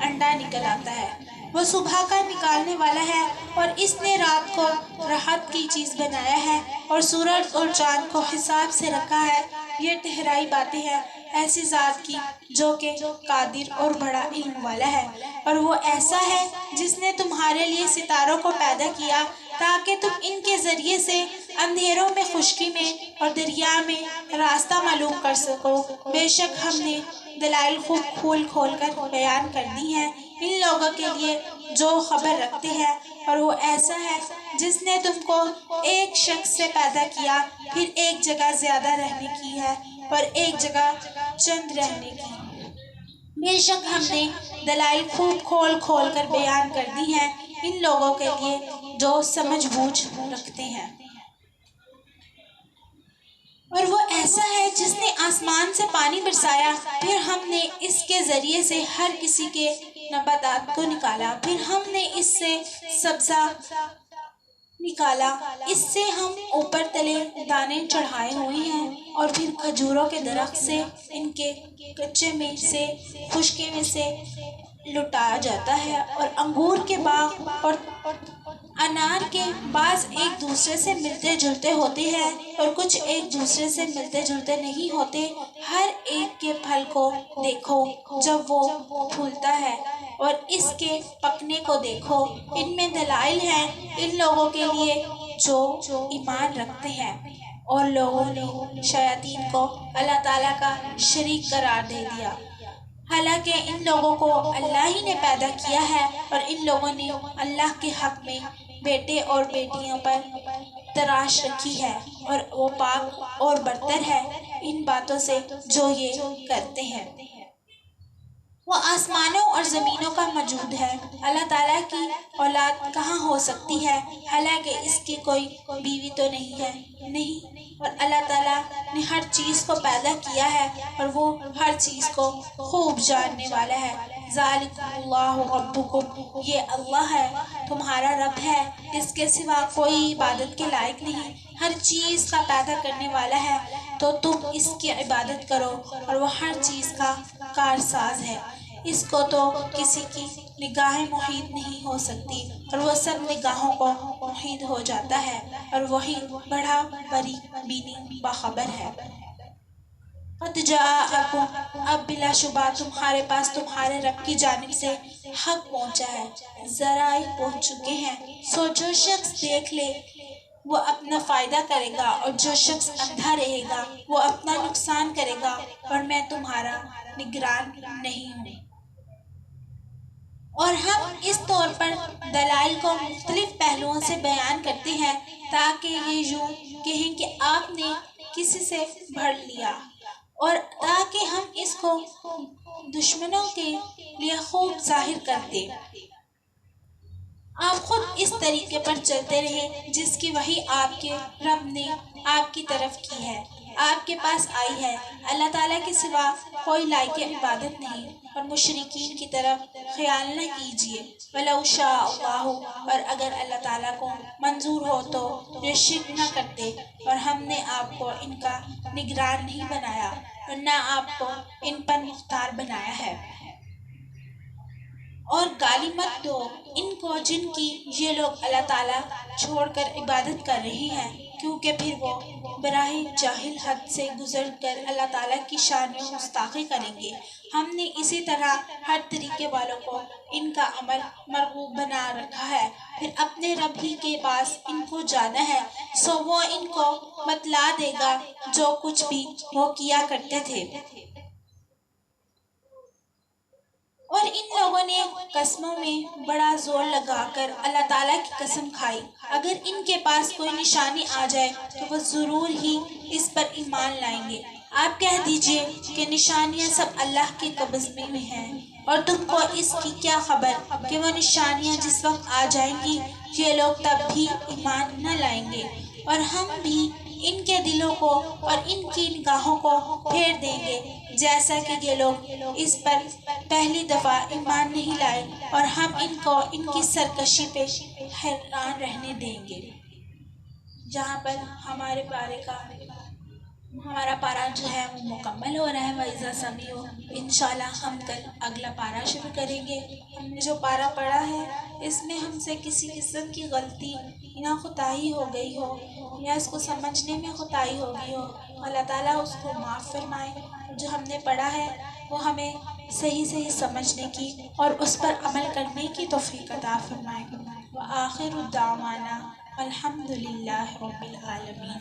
انڈا نکل آتا ہے۔ وہ صبح کا نکالنے والا ہے اور اس نے رات کو راحت کی چیز بنایا ہے اور سورج اور چاند کو حساب سے رکھا ہے۔ یہ ٹھہرائی باتیں ہیں ایسی ذات کی جو کہ قادر اور بڑا علم والا ہے۔ اور وہ ایسا ہے جس نے تمہارے لیے ستاروں کو پیدا کیا تاکہ تم ان کے ذریعے سے اندھیروں میں خشکی میں اور دریا میں راستہ معلوم کر سکو۔ بے شک ہم نے دلائل خوب کھول کھول کر بیان کر دی ہیں ان لوگوں کے لیے جو خبر رکھتے ہیں۔ اور وہ ایسا ہے جس نے تم کو ایک شخص سے پیدا کیا پھر ایک جگہ زیادہ رہنے کی ہے اور ایک جگہ چند رہنے کی۔ بے شک ہم نے دلائل خوب کھول کھول کر بیان کر دی ہیں ان لوگوں کے لیے جو سمجھ بوجھ رکھتے ہیں۔ اور وہ ایسا ہے جس نے آسمان سے پانی برسایا پھر ہم نے اس کے ذریعے سے ہر کسی کے نباتات کو نکالا، پھر ہم نے اس سے سبزہ نکالا، اس سے ہم اوپر تلے دانے چڑھائے ہوئے ہیں اور پھر کھجوروں کے درخت سے ان کے کچے میں سے خشکی میں سے لٹایا جاتا ہے اور انگور کے باغ اور انار کے بعض ایک دوسرے سے ملتے جلتے ہوتے ہیں اور کچھ ایک دوسرے سے ملتے جلتے نہیں ہوتے۔ ہر ایک کے پھل کو دیکھو جب وہ پھولتا ہے اور اس کے پکنے کو دیکھو، ان میں دلائل ہیں ان لوگوں کے لیے جو ایمان رکھتے ہیں۔ اور لوگوں نے شیاطین کو اللہ تعالیٰ کا شریک قرار دے دیا، حالانکہ ان لوگوں کو اللہ ہی نے پیدا کیا ہے اور ان لوگوں نے اللہ کے حق میں بیٹے اور بیٹیوں پر تراش رکھی ہے اور وہ پاک اور برتر ہے ان باتوں سے جو یہ کرتے ہیں۔ وہ آسمانوں اور زمینوں کا موجود ہے۔ اللہ تعالیٰ کی اولاد کہاں ہو سکتی ہے حالانکہ اس کی کوئی بیوی تو نہیں ہے، نہیں، اور اللہ تعالیٰ نے ہر چیز کو پیدا کیا ہے اور وہ ہر چیز کو خوب جاننے والا ہے۔ ذالکم اللہ ربکم، یہ اللہ ہے تمہارا رب ہے، اس کے سوا کوئی عبادت کے لائق نہیں، ہر چیز کا پیدا کرنے والا ہے تو تم اس کی عبادت کرو اور وہ ہر چیز کا کارساز ہے۔ اس کو تو کسی کی نگاہ محیط نہیں ہو سکتی اور وہ سب نگاہوں کو محیط ہو جاتا ہے اور وہی بڑا بری بینی باخبر ہے۔ قد جاءکم، اب بلا شبہ تمہارے پاس تمہارے رب کی جانب سے حق پہنچا ہے، ذرائع پہنچ چکے ہیں، سو جو شخص دیکھ لے وہ اپنا فائدہ کرے گا اور جو شخص اندھا رہے گا وہ اپنا نقصان کرے گا، اور میں تمہارا نگران نہیں ہوں۔ اور ہم اس طور پر دلائل کو مختلف پہلوؤں سے بیان کرتے ہیں تاکہ یہ یوں کہیں کہ آپ نے کسی سے بھڑ لیا، اور تاکہ ہم اس کو دشمنوں کے لیے خوب ظاہر کر دیں۔ آپ خود اس طریقے پر چلتے رہے جس کی وحی آپ کے رب نے آپ کی طرف کی ہے، آپ کے پاس آئی ہے۔ اللہ تعالیٰ کے سوا کوئی لائق عبادت نہیں، اور مشرکین کی طرف خیال نہ کیجیے۔ وَلَوْ شَاءَ اللَّهُ، اور اگر اللہ تعالیٰ کو منظور ہو تو یہ شرک نہ کرتے، اور ہم نے آپ کو ان کا نگران نہیں بنایا اور نہ آپ کو ان پر مختار بنایا ہے۔ اور گالی مت دو ان کو جن کی یہ لوگ اللہ تعالیٰ چھوڑ کر عبادت کر رہے ہیں، کیونکہ پھر وہ براہ جاہل حد سے گزر کر اللہ تعالیٰ کی شان میں گستاخی کریں گے۔ ہم نے اسی طرح ہر طریقے والوں کو ان کا عمل مرغوب بنا رکھا ہے، پھر اپنے رب ہی کے پاس ان کو جانا ہے، سو وہ ان کو بتلا دے گا جو کچھ بھی وہ کیا کرتے تھے۔ اور ان لوگوں نے قسموں میں بڑا زور لگا کر اللہ تعالیٰ کی قسم کھائی، اگر ان کے پاس کوئی نشانی آ جائے تو وہ ضرور ہی اس پر ایمان لائیں گے۔ آپ کہہ دیجئے کہ نشانیاں سب اللہ کے قبضے میں ہیں، اور تم کو اس کی کیا خبر کہ وہ نشانیاں جس وقت آ جائیں گی یہ لوگ تب بھی ایمان نہ لائیں گے، اور ہم بھی ان کے دلوں کو اور ان کی نگاہوں کو پھیر دیں گے جیسا کہ یہ لوگ اس پر پہلی دفعہ ایمان نہیں لائے، اور ہم ان کو ان کی سرکشی پہ حیران رہنے دیں گے۔ جہاں پر ہمارے بارے کا ہمارا پارہ جو ہے وہ مکمل ہو رہا ہے وَإِذَا سَمِعُوا انشاءاللہ ہم کل اگلا پارہ شروع کریں گے۔ ہم نے جو پارہ پڑھا ہے اس میں ہم سے کسی قسم کی غلطی یا خطائی ہو گئی ہو یا اس کو سمجھنے میں خطائی ہو گئی ہو، اللہ تعالیٰ اس کو معاف فرمائے۔ جو ہم نے پڑھا ہے وہ ہمیں صحیح صحیح سمجھنے کی اور اس پر عمل کرنے کی توفیق عطا فرمائے۔ وآخر دعوانا الحمد للہ رب العالمین۔